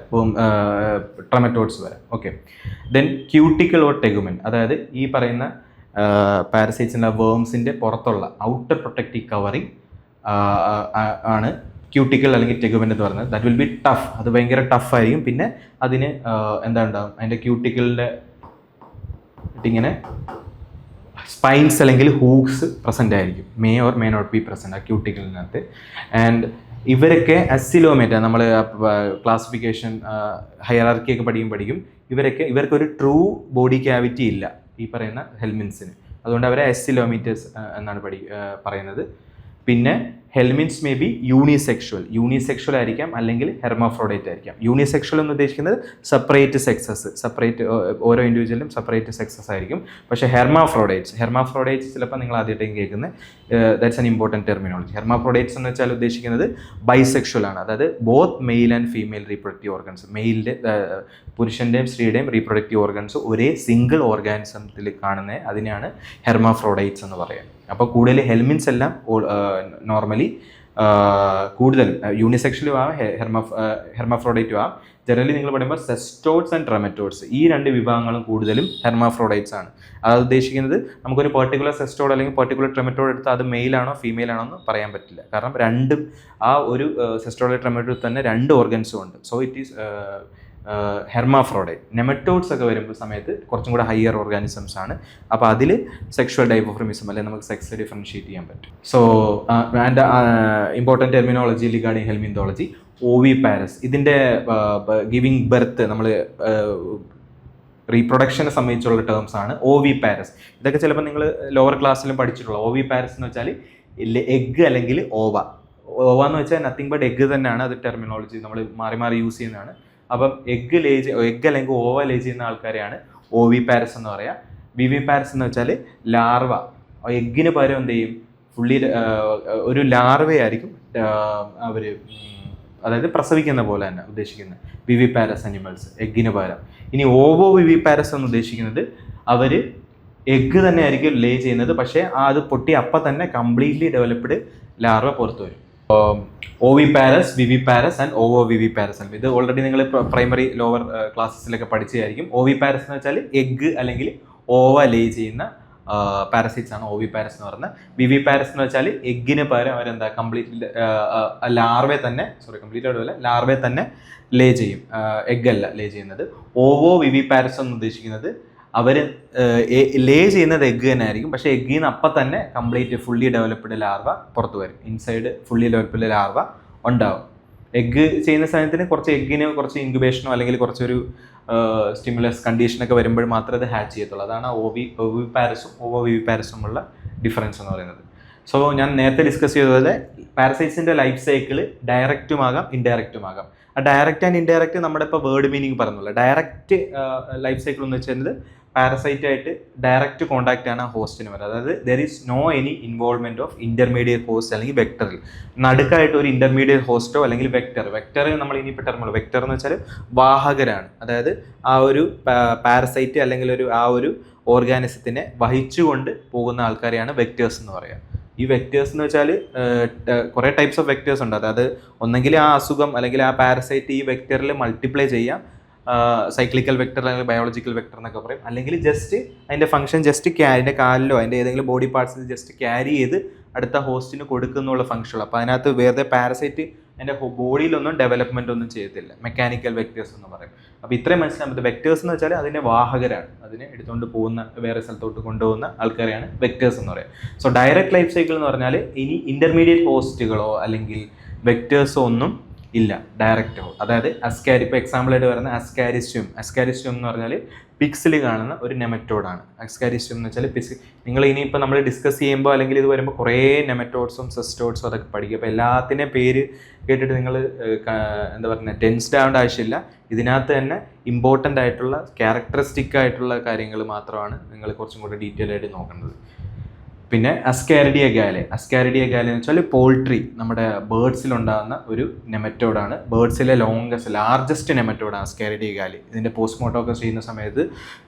ട്രമെറ്റോഡ്സ് വരാം. ഓക്കെ. ദെൻ ക്യൂട്ടിക്കൽ ഓർ ടെഗുമെൻ, അതായത് ഈ പറയുന്ന പാരസൈറ്റ്സിൻ്റെ വേംസിൻ്റെ പുറത്തുള്ള ഔട്ടർ പ്രൊട്ടക്റ്റീവ് കവറിങ് ആണ് ക്യൂട്ടിക്കൽ അല്ലെങ്കിൽ ടെഗുമെൻ എന്ന് പറയുന്നത്. That will B tough. അത് ഭയങ്കര ടഫായിരിക്കും. പിന്നെ അതിന് എന്താ ഉണ്ടാവും, അതിൻ്റെ ക്യൂട്ടിക്കലിൻ്റെ ഇങ്ങനെ സ്പൈൻസ് അല്ലെങ്കിൽ ഹൂക്സ് പ്രസൻ്റ് ആയിരിക്കും. May or may not be present ആ ക്യൂട്ടിക്കലിനകത്ത്. ആൻഡ് ഇവരൊക്കെ അസിലോമേറ്റ, നമ്മൾ ക്ലാസിഫിക്കേഷൻ ഹൈറാർക്കിയൊക്കെ പഠിക്കും. ഇവർക്കൊരു ട്രൂ ബോഡി ക്യാവിറ്റി ഇല്ല ഈ പറയുന്ന ഹെൽമിൻസിന്. അതുകൊണ്ട് അവരെ അസിലോമീറ്റേഴ്സ് എന്നാണ് പറയുന്നത്. പിന്നെ ഹെൽമിൻസ് മേ ബി യൂണിസെക്ഷൽ ആയിരിക്കാം, അല്ലെങ്കിൽ ഹെർമാഫ്രോഡൈറ്റ് ആയിരിക്കാം. യൂണിസെക്ഷൽ എന്ന് ഉദ്ദേശിക്കുന്നത് സെപ്പറേറ്റ് സെക്സസ്, ഓരോ ഇൻഡിവിജ്വലും സെപ്പറേറ്റ് സെക്സസ് ആയിരിക്കും. പക്ഷേ ഹെർമാഫ്രോഡൈറ്റ്സ് ചിലപ്പോൾ നിങ്ങൾ ആദ്യമായിട്ടും കേൾക്കുന്നത്, that's an important terminology. Hermaphrodites എന്ന് വെച്ചാൽ ഉദ്ദേശിക്കുന്നത് ബൈസെക്ഷൽ ആണ്, അതായത് both male and female reproductive organs, മെയിലിൻ്റെ പുരുഷൻ്റെയും സ്ത്രീയുടെയും റീപ്രൊഡക്റ്റീവ് ഓർഗൻസ് ഒരേ സിംഗിൾ ഓർഗാനിസത്തിൽ കാണുന്നത്, അതിനെയാണ് ഹെർമാഫ്രോഡൈറ്റ്സ് എന്ന് പറയുന്നത്. അപ്പോൾ കൂടുതൽ ഹെൽമിൻസ് എല്ലാം നോർമലി കൂടുതലും യൂണിസെക്ഷലും ആവാം, ഹെർമാഫ്രോഡൈറ്റും ആവാം. ജനറലി നിങ്ങൾ പറയുമ്പോൾ സെസ്റ്റോഡ്സ് ആൻഡ് ട്രമറ്റോഡ്സ്, ഈ രണ്ട് വിഭാഗങ്ങളും കൂടുതലും ഹെർമാഫ്രോഡൈറ്റ്സ് ആണ്. അത് ഉദ്ദേശിക്കുന്നത് നമുക്കൊരു പെർട്ടിക്കുലർ സെസ്റ്റോഡ് അല്ലെങ്കിൽ പെർട്ടിക്കുലർ ട്രമറ്റോഡ് എടുത്താൽ അത് മെയിൽ ആണോ ഫീമെയിൽ ആണോ എന്ന് പറയാൻ പറ്റില്ല. കാരണം രണ്ടും ആ ഒരു സെസ്റ്റോഡ് ട്രമറ്റോഡ് തന്നെ രണ്ട് ഓർഗൻസും ഉണ്ട്. So it is hermaphrodite. Nematodes ഒക്കെ വരുമ്പോൾ സമയത്ത് കുറച്ചും കൂടെ ഹയർ ഓർഗാനിസംസ് ആണ്. അപ്പോൾ അതിൽ സെക്ഷുവൽ ഡൈമോർഫിസം അല്ലെങ്കിൽ നമുക്ക് സെക്സ് ഡിഫറൻഷിയേറ്റ് ചെയ്യാൻ പറ്റും. So and important terminology regarding helminthology, oviparous. ഇതിൻ്റെ ഗിവിങ് ബെർത്ത്, നമ്മൾ റീപ്രൊഡക്ഷനെ സംബന്ധിച്ചുള്ള ടേംസ് ആണ് ഓവിപാരസ്. ഇതൊക്കെ ചിലപ്പോൾ നിങ്ങൾ ലോവർ ക്ലാസ്സിലും പഠിച്ചിട്ടുള്ള. ഓവിപാരസ് എന്ന് വെച്ചാൽ എഗ്ഗ് അല്ലെങ്കിൽ ഓവ എന്ന് വെച്ചാൽ നത്തിങ് ബട്ട് എഗ്ഗ് തന്നെയാണ്. അത് ടെർമിനോളജി നമ്മൾ മാറി മാറി യൂസ് ചെയ്യുന്നതാണ്. അപ്പം എഗ്ഗ് അല്ലെങ്കിൽ ഓവ ലേ ചെയ്യുന്ന ആൾക്കാരെയാണ് ഓവിപാരസ് എന്ന് പറയുക. വിവിപാരസ് എന്ന് വെച്ചാൽ ലാർവ. എഗ്ഗിന് പകരം എന്ത് ചെയ്യും, ഫുള്ളി ഒരു ലാർവയായിരിക്കും അവർ, അതായത് പ്രസവിക്കുന്ന പോലെ തന്നെ ഉദ്ദേശിക്കുന്നത് വിവിപാരസ് അനിമൽസ് എഗ്ഗിന് പകരം. ഇനി ഓവോ വിവിപാരസ് എന്ന് ഉദ്ദേശിക്കുന്നത് അവർ എഗ്ഗ് തന്നെ ആയിരിക്കും ലേ ചെയ്യുന്നത്, പക്ഷേ അത് പൊട്ടി അപ്പം തന്നെ കംപ്ലീറ്റ്ലി ഡെവലപ്ഡ് ലാർവ പുറത്തു വരും. ഓവിപാരസ്, വിവിപാരസ് ആൻഡ് ഓവോ വിവിപാരസ്. ഇത് ഓൾറെഡി നിങ്ങൾ പ്രൈമറി ലോവർ ക്ലാസ്സസിലൊക്കെ പഠിച്ചതായിരിക്കും. ഓവിപാരസ് എന്ന് വെച്ചാൽ എഗ്ഗ് അല്ലെങ്കിൽ ഓവ ലേ ചെയ്യുന്ന പാരസൈറ്റ്സ് ആണ് ഓവിപാരസ് എന്ന് പറയുന്നത്. വിവിപാരസ് എന്ന് വെച്ചാൽ എഗ്ഗിന് പകരം അവരെന്താ കംപ്ലീറ്റ് ലാർവെ തന്നെ ലാർവെ തന്നെ ലേ ചെയ്യും, എഗ്ഗ് അല്ല ലേ ചെയ്യുന്നത്. ഓവോ വിവിപാരസ് എന്ന് ഉദ്ദേശിക്കുന്നത് അവർ ലേ ചെയ്യുന്നത് എഗ്ഗ് തന്നെ ആയിരിക്കും, പക്ഷേ എഗ്ഗിൽ നിന്ന് അപ്പം തന്നെ കംപ്ലീറ്റ് ഫുള്ളി ഡെവലപ്ഡ് ലാർവ പുറത്തു വരും. ഇൻസൈഡ് ഫുള്ളി ഡെവലപ്ഡ് ലാർവ ഉണ്ടാവും. എഗ്ഗ് ചെയ്യുന്ന സമയത്തിന് കുറച്ച് എഗ്ഗിന് കുറച്ച് ഇൻക്യുബേഷനോ അല്ലെങ്കിൽ കുറച്ചൊരു സ്റ്റിമുലസ് കണ്ടീഷനൊക്കെ വരുമ്പോൾ മാത്രമേ അത് ഹാച്ച് ചെയ്യത്തുള്ളൂ. അതാണ് ഓവിപാരസും ഓവോ വിവിപാരസുമുള്ള ഡിഫറൻസ് എന്ന് പറയുന്നത്. സോ ഞാൻ നേരത്തെ ഡിസ്കസ് ചെയ്തതുപോലെ പാരസൈറ്റ്സിൻ്റെ ലൈഫ് സൈക്കിൾ ഡയറക്റ്റുമാകാം ഇൻഡയറക്റ്റുമാകാം. ആ ഡയറക്റ്റ് ആൻഡ് ഇൻഡയറക്റ്റ് നമ്മുടെ ഇപ്പോൾ വേർഡ് മീനിങ് പറഞ്ഞുള്ളൂ. ഡയറക്റ്റ് ലൈഫ് സൈക്കിൾ എന്ന് വെച്ചാൽ പാരസൈറ്റ് ആയിട്ട് ഡയറക്റ്റ് കോൺടാക്റ്റ് ആണ് ഹോസ്റ്റിന് വരുന്നത്. അതായത് there is no any involvement of intermediate host അല്ലെങ്കിൽ വെക്ടറിൽ. നടുക്കായിട്ട് ഒരു ഇന്റർമീഡിയറ്റ് ഹോസ്റ്റോ അല്ലെങ്കിൽ വെക്ടർ നമ്മൾ ഇനിയിപ്പോൾ ടെർമുള്ളൂ. വെക്ടർ എന്ന് വെച്ചാൽ വാഹകരാണ്. അതായത് ആ ഒരു പാരസൈറ്റ് അല്ലെങ്കിൽ ആ ഒരു ഓർഗാനിസത്തിനെ വഹിച്ചുകൊണ്ട് പോകുന്ന ആൾക്കാരെയാണ് വെക്ടേഴ്സ് എന്ന് പറയുക. ഈ വെക്ടേഴ്സ് എന്ന് വെച്ചാൽ കുറേ ടൈപ്സ് ഓഫ് വെക്ടേഴ്സ് ഉണ്ട്. അതായത് ഒന്നെങ്കിൽ ആ അസുഖം അല്ലെങ്കിൽ ആ പാരസൈറ്റ് ഈ വെക്ടറിൽ മൾട്ടിപ്ലൈ ചെയ്യാം, സൈക്ലിക്കൽ വെക്ടർ അല്ലെങ്കിൽ ബയോളജിക്കൽ വെക്ടർ എന്നൊക്കെ പറയും. അല്ലെങ്കിൽ ജസ്റ്റ് അതിൻ്റെ ഫംഗ്ഷൻ ജസ്റ്റ് അതിൻ്റെ കാലിലോ അതിൻ്റെ ഏതെങ്കിലും ബോഡി പാർട്സിൽ ജസ്റ്റ് ക്യാരി ചെയ്ത് അടുത്ത ഹോസ്റ്റിന് കൊടുക്കുന്നുള്ള ഫംഗ്ഷനുള്ളൂ. അപ്പോൾ അതിനകത്ത് വേറെ പാരസൈറ്റ് അതിൻ്റെ ബോഡിയിലൊന്നും ഡെവലപ്മെൻ്റ് ഒന്നും ചെയ്യത്തില്ല. മെക്കാനിക്കൽ വെക്ടേഴ്സ് എന്ന് പറയും. അപ്പോൾ ഇത്രയും മനസ്സിലാകുന്നത് വെക്ടേഴ്സ് എന്ന് വെച്ചാൽ അതിൻ്റെ വാഹകരാണ്, അതിനെ എടുത്തുകൊണ്ട് പോകുന്ന വേറെ സ്ഥലത്തോട്ട് കൊണ്ടുപോകുന്ന ആൾക്കാരെയാണ് വെക്ടേഴ്സ് എന്ന് പറയുക. സോ ഡയറക്റ്റ് ലൈഫ് സൈക്കിൾ എന്ന് പറഞ്ഞാൽ ഇനി ഇൻ്റർമീഡിയറ്റ് ഹോസ്റ്റുകളോ അല്ലെങ്കിൽ വെക്ടേഴ്സോ ഒന്നും ഇല്ല, ഡയറക്റ്റോ. അതായത് ഇപ്പോൾ എക്സാമ്പിളായിട്ട് പറയുന്ന അസ്കാരിസ്റ്റിയം എന്ന് പറഞ്ഞാൽ പിക്സിൽ കാണുന്ന ഒരു നെമറ്റോഡാണ്. അസ്കാരിസ്റ്റിയം എന്ന് വെച്ചാൽ നിങ്ങൾ ഇനിയിപ്പോൾ നമ്മൾ ഡിസ്കസ് ചെയ്യുമ്പോൾ അല്ലെങ്കിൽ ഇത് വരുമ്പോൾ കുറേ നെമറ്റോഡ്സും സെസ്റ്റോഡ്സും അതൊക്കെ പഠിക്കും. അപ്പോൾ എല്ലാത്തിൻ്റെ പേര് കേട്ടിട്ട് നിങ്ങൾ എന്താ പറയുക ടെൻസ്ഡ് ആവേണ്ട ആവശ്യമില്ല. ഇതിനകത്ത് തന്നെ ഇമ്പോർട്ടൻ്റ് ആയിട്ടുള്ള ക്യാരക്ടറിസ്റ്റിക് ആയിട്ടുള്ള കാര്യങ്ങൾ മാത്രമാണ് നിങ്ങൾ കുറച്ചും കൂടി ഡീറ്റെയിൽ ആയിട്ട് നോക്കേണ്ടത്. പിന്നെ അസ്കാരിഡിയ ഗാലെ എന്ന് വെച്ചാൽ പോൾട്രി, നമ്മുടെ ബേർഡ്സിലുണ്ടാകുന്ന ഒരു നെമറ്റോഡാണ്. ബേർഡ്സിലെ ലാർജസ്റ്റ് നെമറ്റോഡാണ് അസ്കാരിഡിയ ഗാലെ. ഇതിൻ്റെ പോസ്റ്റ്മോർട്ടം ഒക്കെ ചെയ്യുന്ന സമയത്ത്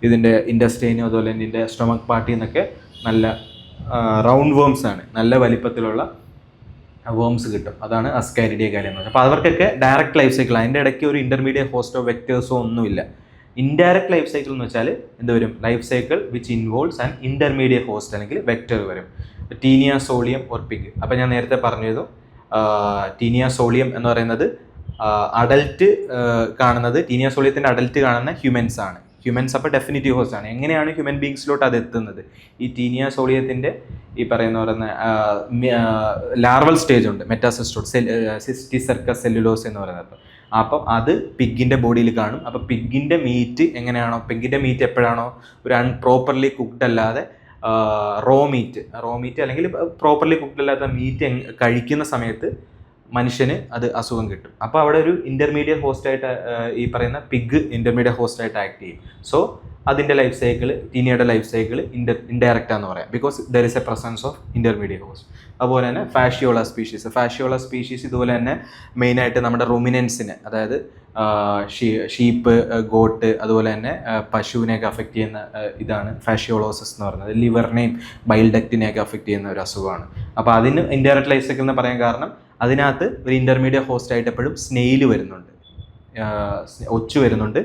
ഇതിൻ്റെ ഇൻഡസ്റ്റൈനും അതുപോലെ തന്നെ ഇതിൻ്റെ സ്റ്റൊമക് പാർട്ടിൽ നിന്നൊക്കെ നല്ല റൗണ്ട് വേംസ് ആണ്, നല്ല വലിപ്പത്തിലുള്ള വേംസ് കിട്ടും. അതാണ് അസ്കാരിഡിയ ഗാലെ എന്ന് പറയുന്നത്. അപ്പോൾ അവർക്കൊക്കെ ഡയറക്റ്റ് ലൈഫ് സൈക്കിൾ, അതിൻ്റെ ഇടയ്ക്ക് ഒരു ഇൻ്റർമീഡിയറ്റ് ഹോസ്റ്റോ വെക്ടേഴ്സോ ഒന്നുമില്ല. ഇൻഡയറക്റ്റ് ലൈഫ് സൈക്കിൾ എന്ന് വെച്ചാൽ എന്ത് വരും, life cycle which involves and intermediate host അല്ലെങ്കിൽ വെക്ടർ വരും. Taenia solium or pig. അപ്പോൾ ഞാൻ നേരത്തെ പറഞ്ഞത് ടീനിയ സോളിയം എന്ന് പറയുന്നത് അഡൽട്ട് കാണുന്നത്, ടീനിയ സോളിയത്തിൻ്റെ അഡൽട്ട് കാണുന്ന ഹ്യൂമൻസ് ആണ്. ഹ്യൂമൻസ് അപ്പോൾ ഡെഫിനിറ്റീവ് ഹോസ്റ്റ് ആണ്. എങ്ങനെയാണ് ഹ്യൂമൻ ബീങ്സിലോട്ട് അത് എത്തുന്നത്? ഈ ടീനിയ സോളിയത്തിൻ്റെ ഈ പറയുന്ന ലാർവൽ സ്റ്റേജ് ഉണ്ട്, മെറ്റാസിസ്റ്റോഡ് സിസ്റ്റിസെർക്കസ് സെല്ലുലോസ് എന്ന് പറയുന്നത്. അപ്പം അത് പിഗിൻ്റെ ബോഡിയിൽ കാണും. അപ്പോൾ പിഗിൻ്റെ മീറ്റ് എങ്ങനെയാണോ, പിഗിൻ്റെ മീറ്റ് എപ്പോഴാണോ ഒരു അൺപ്രോപ്പർലി കുക്ക്ഡ് അല്ലാതെ റോ മീറ്റ് അല്ലെങ്കിൽ പ്രോപ്പർലി കുക്ക്ഡ് അല്ലാത്ത മീറ്റ് കഴിക്കുന്ന സമയത്ത് മനുഷ്യന് അത് അസുഖം കിട്ടും. അപ്പോൾ അവിടെ ഒരു ഇൻ്റർമീഡിയറ്റ് ഹോസ്റ്റായിട്ട് ഈ പറയുന്ന പിഗ് ഇൻ്റർമീഡിയറ്റ് ഹോസ്റ്റായിട്ട് ആക്ട് ചെയ്യും. സോ അതിൻ്റെ ലൈഫ് സൈക്കിൾ, ടീനിയുടെ ലൈഫ് സൈക്കിൾ ഇൻഡയറക്റ്റാന്ന് പറയാം, because there is a presence of intermediate host. അതുപോലെ തന്നെ ഫാഷിയോള സ്പീഷീസ് ഇതുപോലെ തന്നെ മെയിനായിട്ട് നമ്മുടെ റുമിനൻസിനെ, അതായത് ഷീപ്പ്, ഗോട്ട്, അതുപോലെ തന്നെ പശുവിനെയൊക്കെ അഫക്റ്റ് ചെയ്യുന്ന ഇതാണ് ഫാഷിയോളോസിസ് എന്ന് പറയുന്നത്. ലിവറിനെയും ബൈൽ ഡക്റ്റിനെയൊക്കെ അഫക്റ്റ് ചെയ്യുന്ന ഒരു അസുഖമാണ്. അപ്പോൾ അതിന് ഇൻഡയറക്റ്റ് ലൈഫ് സൈക്കിൾ എന്ന് പറയാൻ കാരണം അതിനകത്ത് ഒരു ഇൻ്റർമീഡിയറ്റ് ഹോസ്റ്റായിട്ട് എപ്പോഴും സ്നെയിൽ വരുന്നുണ്ട്, ഒച്ചു വരുന്നുണ്ട്,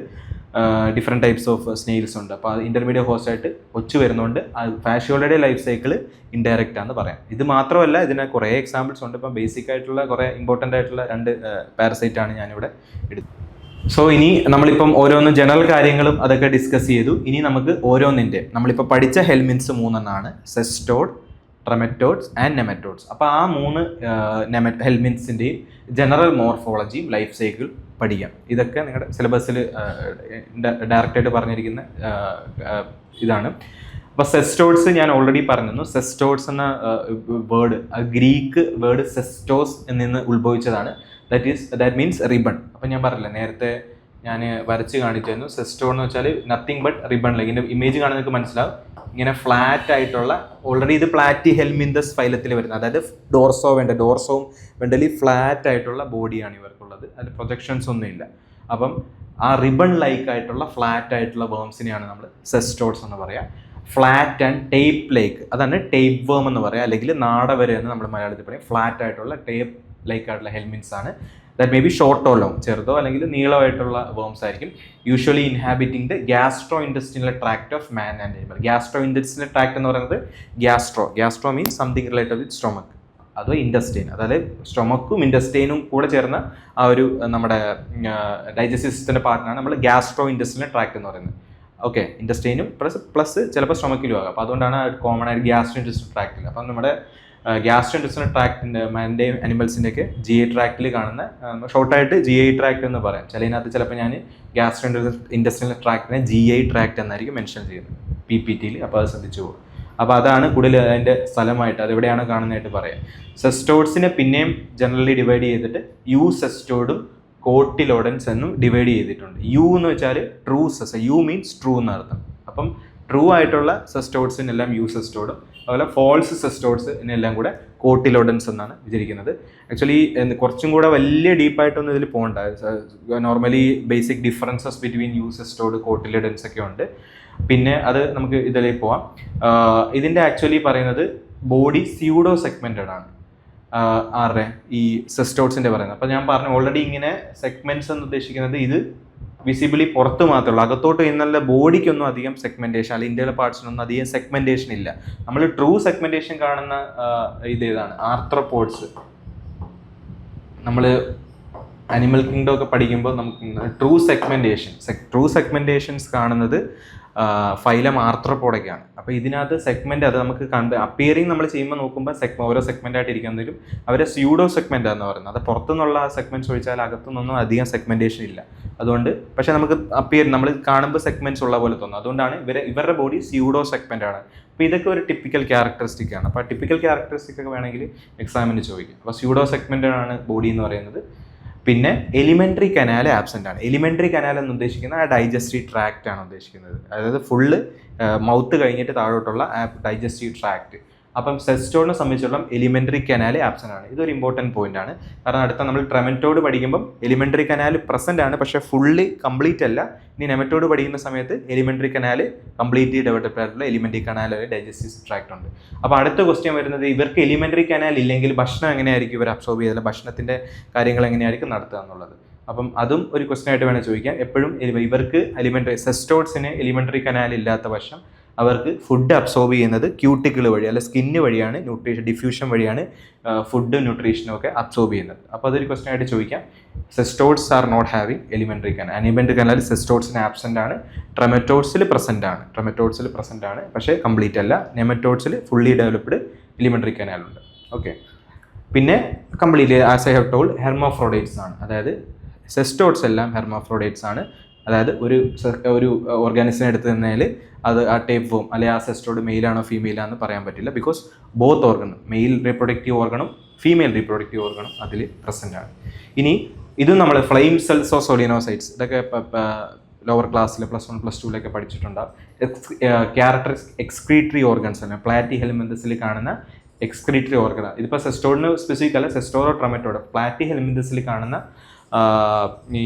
ഡിഫറെൻറ്റ് ടൈപ്സ് ഓഫ് സ്നെയിൽസ് ഉണ്ട്. അപ്പോൾ അത് ഇൻ്റർമീഡിയറ്റ് ഹോസ്റ്റായിട്ട് ഒച്ചു വരുന്നുണ്ട്. ഫാഷിയോളയുടെ ലൈഫ് സൈക്കിൾ ഇൻഡയറക്റ്റ് ആണെന്ന് പറയാം. ഇത് മാത്രമല്ല, ഇതിന് കുറേ എക്സാമ്പിൾസ് ഉണ്ട്. ഇപ്പം ബേസിക് ആയിട്ടുള്ള കുറേ ഇമ്പോർട്ടൻ്റ് ആയിട്ടുള്ള 2 പാരസൈറ്റാണ് ഞാനിവിടെ എടുത്തത്. സോ ഇനി നമ്മളിപ്പം ഓരോന്നും ജനറൽ കാര്യങ്ങളും അതൊക്കെ ഡിസ്കസ് ചെയ്തു. ഇനി നമുക്ക് ഓരോന്നിൻ്റെ നമ്മളിപ്പോൾ പഠിച്ച ഹെൽമിൻസ് 3 സെസ്റ്റോഡ്, ട്രമെറ്റോഡ്സ് ആൻഡ് നെമറ്റോഡ്സ്. അപ്പോൾ ആ 3 ഹെൽമിൻസിൻ്റെയും ജനറൽ മോർഫോളജിയും ലൈഫ് സൈക്കിൾ പഠിക്കാം. ഇതൊക്കെ നിങ്ങളുടെ സിലബസിൽ ഡയറക്റ്റായിട്ട് പറഞ്ഞിരിക്കുന്ന ഇതാണ്. അപ്പോൾ സെസ്റ്റോഡ്സ് ഞാൻ ഓൾറെഡി പറഞ്ഞിരുന്നു. സെസ്റ്റോഡ്സ് എന്ന വേർഡ് ഗ്രീക്ക് വേർഡ് സെസ്റ്റോസ് നിന്ന് ഉത്ഭവിച്ചതാണ്. That means ribbon. അപ്പം ഞാൻ പറഞ്ഞില്ല നേരത്തെ, ഞാൻ വരച്ച് കാണിച്ചിരുന്നു. സെസ്റ്റോഡ് എന്ന് വെച്ചാൽ നത്തിങ് ബട്ട് റിബൺ. ഇതിൻ്റെ ഇമേജ് കാണാൻ നിങ്ങൾക്ക് മനസ്സിലാവും. ഇങ്ങനെ ഫ്ലാറ്റ് ആയിട്ടുള്ള, ഓൾറെഡി ഇത് പ്ലാറ്റി ഹെൽമിന്തസ് ഫൈലത്തിൽ വരുന്നത്, അതായത് ഡോർസോവും വെണ്ടലി ഫ്ലാറ്റ് ആയിട്ടുള്ള ബോഡിയാണ് ഇവർക്കുള്ളത്. അതിൽ പ്രൊജക്ഷൻസ് ഒന്നുമില്ല. അപ്പം ആ റിബൺ ലൈക്ക് ആയിട്ടുള്ള ഫ്ലാറ്റ് ആയിട്ടുള്ള വേംസിനെയാണ് നമ്മൾ സെസ്റ്റോഡ്സ് എന്ന് പറയാം. ഫ്ലാറ്റ് ആൻഡ് ടേപ്പ് ലൈക്ക്, അതാണ് ടേപ്പ് വേം എന്ന് പറയാം, അല്ലെങ്കിൽ നാടവര എന്ന് നമ്മൾ മലയാളത്തിൽ പറയും. ഫ്ലാറ്റ് ആയിട്ടുള്ള ടേപ്പ് ലൈക്ക് ആയിട്ടുള്ള ഹെൽമിൻസ് ആണ്. That may be short or long, ചെറുതോ അല്ലെങ്കിൽ നീളമായിട്ടുള്ള വേംസ് ആയിരിക്കും. Usually inhabiting the gastrointestinal tract of man and animal. Gastrointestinal tract എന്ന് പറയുന്നത് gastro means something related with stomach, അതോ ഇൻഡസ്റ്റൈൻ, അതായത് സ്റ്റൊമക്കും ഇൻഡസ്റ്റൈനും കൂടെ ചേർന്ന ആ ഒരു നമ്മുടെ ഡൈജസ്റ്റീവ് സിസ്റ്റത്തിൻ്റെ പാർട്ടിനാണ് നമ്മൾ ഗ്യാസ്ട്രോ ഇൻഡസ്ട്രിയൽ ട്രാക്ട് എന്ന് പറയുന്നത്. ഓക്കെ, ഇൻഡസ്റ്റൈനും പ്ലസ് ചിലപ്പോൾ സ്റ്റൊമക്കിലും ആകാം. അപ്പോൾ അതുകൊണ്ടാണ് കോമൺ ആയിട്ട് ഗ്യാസ്ട്രോ ഇൻഡസ്ട്രിയൽ ട്രാക്റ്റിൽ. അപ്പം നമ്മുടെ ഗ്യാസ്ട്രോ ഇൻഡസ്ട്രിയൽ ട്രാക്റ്റിൻ്റെ മാൻ്റെയും അനിമൽസിൻ്റെയൊക്കെ GI ട്രാക്റ്റിൽ കാണുന്ന, ഷോർട്ടായിട്ട് GI ട്രാക്ട് എന്ന് പറയാം. ചിലതിനകത്ത് ചിലപ്പോൾ ഞാൻ ഗ്യാസ്ട്രോ ഇൻഡസ്ട്രിയൽ ട്രാക്റ്റിനെ GI ട്രാക്ട് എന്നായിരിക്കും മെൻഷൻ ചെയ്യുന്നത് PPTയിൽ. അപ്പോൾ അത് ശ്രദ്ധിച്ചു പോകും. അപ്പോൾ അതാണ് കൂടുതൽ അതിൻ്റെ സ്ഥലമായിട്ട്, അതെവിടെയാണ് കാണുന്നതായിട്ട് പറയാം. സെസ്റ്റോഡ്സിനെ പിന്നെയും ജനറലി ഡിവൈഡ് ചെയ്തിട്ട് യു സെസ്റ്റോഡും കോട്ടിലോഡൻസ് എന്നും ഡിവൈഡ് ചെയ്തിട്ടുണ്ട്. യു എന്ന് വെച്ചാൽ ട്രൂ യു മീൻസ് ട്രൂ എന്നർത്ഥം. അപ്പം ട്രൂ ആയിട്ടുള്ള സെസ്റ്റോഡ്സിനെല്ലാം യു സെസ്റ്റോഡും, അതുപോലെ ഫോൾസ് സെസ്റ്റോഡ്സിനെല്ലാം കൂടെ കോട്ടിലോഡൻസ് എന്നാണ് വിചാരിക്കുന്നത്. ആക്ച്വലി കുറച്ചും കൂടെ വലിയ ഡീപ്പായിട്ടൊന്നും ഇതിൽ പോകണ്ട. Normally basic differences between you cestode, cotyledons ഒക്കെ ഉണ്ട്. പിന്നെ അത് നമുക്ക് ഇതിലേക്ക് പോവാം. ഇതിൻ്റെ ആക്ച്വലി പറയുന്നത് ബോഡി സ്യൂഡോ സെഗ്മെൻറ്റഡ് ആണ്. ആരുടെ ഈ സെസ്റ്റോഡ്സിൻ്റെ പറയുന്നത്. അപ്പോൾ ഞാൻ പറഞ്ഞു ഓൾറെഡി, ഇങ്ങനെ സെഗ്മെൻറ്റ്സ് എന്ന് ഉദ്ദേശിക്കുന്നത് ഇത് വിസിബിളി പുറത്ത് മാത്രമേ ഉള്ളൂ. അകത്തോട്ട് എന്നുള്ള ബോഡിക്കൊന്നും അധികം സെഗ്മെൻറ്റേഷൻ, അല്ലെങ്കിൽ ഇന്റേണൽ പാർട്സിനൊന്നും അധികം സെഗ്മെൻറ്റേഷൻ ഇല്ല. നമ്മൾ ട്രൂ സെഗ്മെൻറ്റേഷൻ കാണുന്ന ഇതേതാണ്, ആർത്രോപോഡ്സ്. നമ്മൾ അനിമൽ കിങ്ഡം ഒക്കെ പഠിക്കുമ്പോൾ നമുക്ക് ട്രൂ സെഗ്മെൻറ്റേഷൻസ് കാണുന്നത് ഫൈലം ആർത്രോപോഡൊക്കെയാണ്. അപ്പോൾ ഇതിനകത്ത് സെഗ്മെൻറ്റ് അത് നമുക്ക് അപ്പിയറിങ് നമ്മൾ ചെയ്യുമ്പോൾ നോക്കുമ്പോൾ ഓരോ സെഗ്മെൻ്റ് ആയിട്ട് ഇരിക്കാൻ തരും. അവരെ സ്യൂഡോ സെഗ്മെൻ്റ് എന്ന് പറയുന്നത്. അത് പുറത്തുനിന്നുള്ള ആ സെഗ്മെൻറ്റ്സ് ഒഴിച്ചാൽ അകത്തുനിന്നൊന്നും അധികം സെഗ്മെൻറ്റേഷൻ ഇല്ല. അതുകൊണ്ട് പക്ഷേ നമുക്ക് നമ്മൾ കാണുമ്പോൾ സെഗ്മെൻറ്റ്സ് ഉള്ള പോലെ തോന്നും. അതുകൊണ്ടാണ് ഇവരുടെ ബോഡി സ്യൂഡോ സെഗ്മെൻ്റ് ആണ്. അപ്പോൾ ഇതൊക്കെ ഒരു ടിപ്പിക്കൽ ക്യാരക്ടറിസ്റ്റിക് ആണ്. അപ്പോൾ ടിപ്പിക്കൽ ക്യാരക്ടറിസ്റ്റിക് ഒക്കെ വേണമെങ്കിൽ എക്സാമിന് ചോദിക്കും. അപ്പോൾ സ്യൂഡോ സെഗ്മെൻ്റ് ആണ് ബോഡി എന്ന് പറയുന്നത്. പിന്നെ എലിമെൻ്ററി കനാൽ ആബ്സെൻ്റ് ആണ്. എലിമെൻ്ററി കനാൽ എന്ന് ഉദ്ദേശിക്കുന്നത് ആ ഡൈജസ്റ്റീവ് ട്രാക്റ്റ് ആണ് ഉദ്ദേശിക്കുന്നത്. അതായത് ഫുള്ള് മൗത്ത് കഴിഞ്ഞിട്ട് താഴോട്ടുള്ള ഡൈജസ്റ്റീവ് ട്രാക്റ്റ്. അപ്പം സെസ്റ്റോഡിനെ സംബന്ധിച്ചിടത്തോളം എലിമെൻ്ററി കനാൽ ആബ്സെൻ്റ് ആണ്. ഇതൊരു ഇമ്പോർട്ടൻറ്റ് പോയിന്റ് ആണ്. കാരണം അടുത്ത നമ്മൾ ട്രെമറ്റോഡ് പഠിക്കുമ്പം എലിമെൻ്ററി കനാൽ പ്രസൻ്റ് ആണ്, പക്ഷേ ഫുള്ളി കംപ്ലീറ്റ് അല്ല. ഇനി നെമറ്റോഡ് പഠിക്കുന്ന സമയത്ത് എലിമെൻ്ററി കനാൽ കംപ്ലീറ്റ്ലി ഡെവലപ്ഡ് ആയിട്ടുള്ള എലിമെൻ്ററി കനാൽ ഡൈജസ്റ്റീവ് ട്രാക്റ്റ് ഉണ്ട്. അപ്പോൾ അടുത്ത ക്വസ്റ്റ്യൻ വരുന്നത്, ഇവർക്ക് എലിമെൻ്ററി കനാൽ ഇല്ലെങ്കിൽ ഭക്ഷണം എങ്ങനെയായിരിക്കും ഇവർ അബ്സോർബ് ചെയ്തത്, ഭക്ഷണത്തിൻ്റെ കാര്യങ്ങൾ എങ്ങനെയായിരിക്കും നടത്തുക എന്നുള്ളത്. അപ്പം അതും ഒരു ക്വസ്റ്റ്യൻ ആയിട്ട് വേണം ചോദിക്കാം. എപ്പോഴും ഇവർക്ക് സെസ്റ്റോഡ്സിന് എലിമെൻ്ററി കനാൽ ഇല്ലാത്ത പക്ഷം അവർക്ക് ഫുഡ് അബ്സോർബ് ചെയ്യുന്നത് ക്യൂട്ടിക്കിൾ വഴി, അല്ല സ്കിന്ന് വഴിയാണ്, ഡിഫ്യൂഷൻ വഴിയാണ് ഫുഡും ന്യൂട്രീഷനും ഒക്കെ അബ്സോർബ് ചെയ്യുന്നത്. അപ്പോൾ അതൊരു ക്വസ്റ്റ്യൻ ആയിട്ട് ചോദിക്കാം. Cestodes are not having alimentary canal. Alimentary canal സെസ്റ്റോഡ്സിന് ആബ്സെൻ്റ് ആണ്. ട്രെമറ്റോഡ്സിൽ പ്രസൻ്റ് ആണ്, പക്ഷേ കംപ്ലീറ്റ് അല്ല. നെമറ്റോഡ്സിൽ ഫുള്ളി ഡെവലപ്ഡ് എലിമെൻ്ററി കനാലുണ്ട്. ഓക്കെ, പിന്നെ completely as I have told hermaphrodites ആണ്. അതായത് സെസ്റ്റോഡ്സ് എല്ലാം ഹെർമോഫ്രോഡൈറ്റ്സ് ആണ്. അതായത് ഒരു ഓർഗാനിസിനെ എടുത്ത് തന്നാൽ അത് ആ ടേപ്പ് ഫോം അല്ലെങ്കിൽ ആ സെസ്റ്റോഡ് മെയിലാണോ ഫീമെയിലാണെന്ന് പറയാൻ പറ്റില്ല. ബിക്കോസ് ബോത്ത് ഓർഗണും, മെയിൽ റീപ്രൊഡക്റ്റീവ് ഓർഗണും ഫീമെയിൽ റീപ്രൊഡക്റ്റീവ് ഓർഗണും അതിൽ പ്രസൻ്റ് ആണ്. ഇനി ഇതും നമ്മൾ ഫ്ലെയിം സെൽസ് ഓഫ് സോളിനോസൈറ്റ്സ് ഇതൊക്കെ ലോവർ ക്ലാസ്സിൽ +1 +2 പഠിച്ചിട്ടുണ്ടാവും. ക്യാരക്ടർ എക്സ്ക്രീറ്ററി ഓർഗൻസ് ആണ്. പ്ലാറ്റി ഹെൽമിന്തസിൽ കാണുന്ന എക്സ്ക്രീറ്ററി ഓർഗനാണ്. ഇതിപ്പോൾ സെസ്റ്റോഡിന് സ്പെസിഫിക് അല്ല, സെസ്റ്റോഡോ ട്രമറ്റോഡോ പ്ലാറ്റി ഹെൽമിന്തസിൽ കാണുന്ന ഈ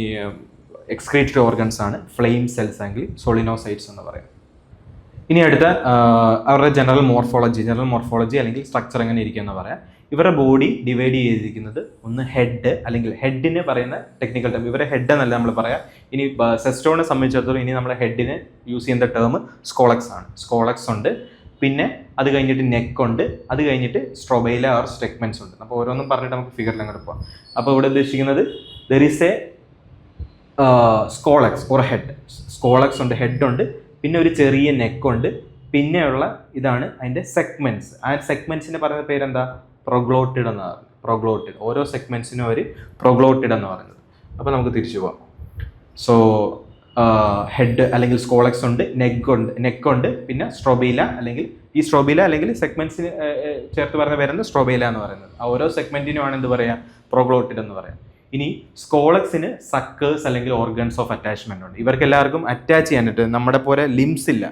എക്സ്ക്രീറ്ററി ഓർഗൻസ് ആണ് ഫ്ലെയിം സെൽസ് ആണെങ്കിൽ സോളിനോസൈറ്റ്സ് എന്ന് പറയും. ഇനി അടുത്ത അവരുടെ ജനറൽ മോർഫോളജി അല്ലെങ്കിൽ സ്ട്രക്ചർ എങ്ങനെ ഇരിക്കുമെന്ന് പറയാം. ഇവരുടെ ബോഡി ഡിവൈഡ് ചെയ്തിരിക്കുന്നത് ഒന്ന് ഹെഡ്, അല്ലെങ്കിൽ ഹെഡിന് പറയുന്ന ടെക്നിക്കൽ ടേം ഇവരെ ഹെഡ് എന്നല്ല നമ്മൾ പറയാം. ഇനി സെസ്റ്റോണിനെ സംബന്ധിച്ചിടത്തോളം ഇനി നമ്മുടെ ഹെഡിന് യൂസ് ചെയ്യുന്ന ടേം സ്കോളക്സ് ആണ്. സ്കോളക്സ് ഉണ്ട്, പിന്നെ അത് കഴിഞ്ഞിട്ട് നെക്ക് ഉണ്ട്, അത് കഴിഞ്ഞിട്ട് സ്ട്രോബൈല ഓർ സ്റ്റെഗ്മെന്റ്സ് ഉണ്ട്. അപ്പോൾ ഓരോന്നും പറഞ്ഞിട്ട് നമുക്ക് ഫിഗറിൽ അങ്ങോട്ട് പോകാം. അപ്പോൾ ഇവിടെ ഉദ്ദേശിക്കുന്നത് there is a scolex or head. Scolex ഉണ്ട്, ഹെഡ് ഉണ്ട്, പിന്നെ ഒരു ചെറിയ നെക്കുണ്ട്, പിന്നെയുള്ള ഇതാണ് അതിൻ്റെ സെഗ്മെന്റ്സ്. ആ സെഗ്മെന്റ്സിന് പറയുന്ന പേരെന്താ? പ്രൊഗ്ലോട്ടിഡ് എന്ന് പറയുന്നത്. പ്രൊഗ്ലോട്ടിഡ്, ഓരോ സെഗ്മെന്റ്സിനും ഒരു പ്രൊഗ്ലോട്ടിഡ് എന്ന് പറയുന്നത്. അപ്പോൾ നമുക്ക് തിരിച്ചു പോകാം. സോ ഹെഡ് അല്ലെങ്കിൽ സ്കോളക്സ് ഉണ്ട്, നെക്കുണ്ട്, പിന്നെ സ്ട്രോബീല അല്ലെങ്കിൽ സെഗ്മെന്റ്സിന് ചേർത്ത് പറയുന്ന പേരാണ് സ്ട്രോബീല എന്ന് പറയുന്നത്. ആ ഓരോ സെഗ്മെന്റിനുമാണ് എന്ത് പറയാം? പ്രൊഗ്ലോട്ടിഡ് എന്ന് പറയാം. ഇനി സ്കോളക്സിന് സക്കേഴ്സ് അല്ലെങ്കിൽ ഓർഗൻസ് ഓഫ് അറ്റാച്ച്മെന്റ് ഉണ്ട്. ഇവർക്ക് എല്ലാവർക്കും അറ്റാച്ച് ചെയ്യാനായിട്ട് നമ്മുടെ പോലെ ലിംസ് ഇല്ല,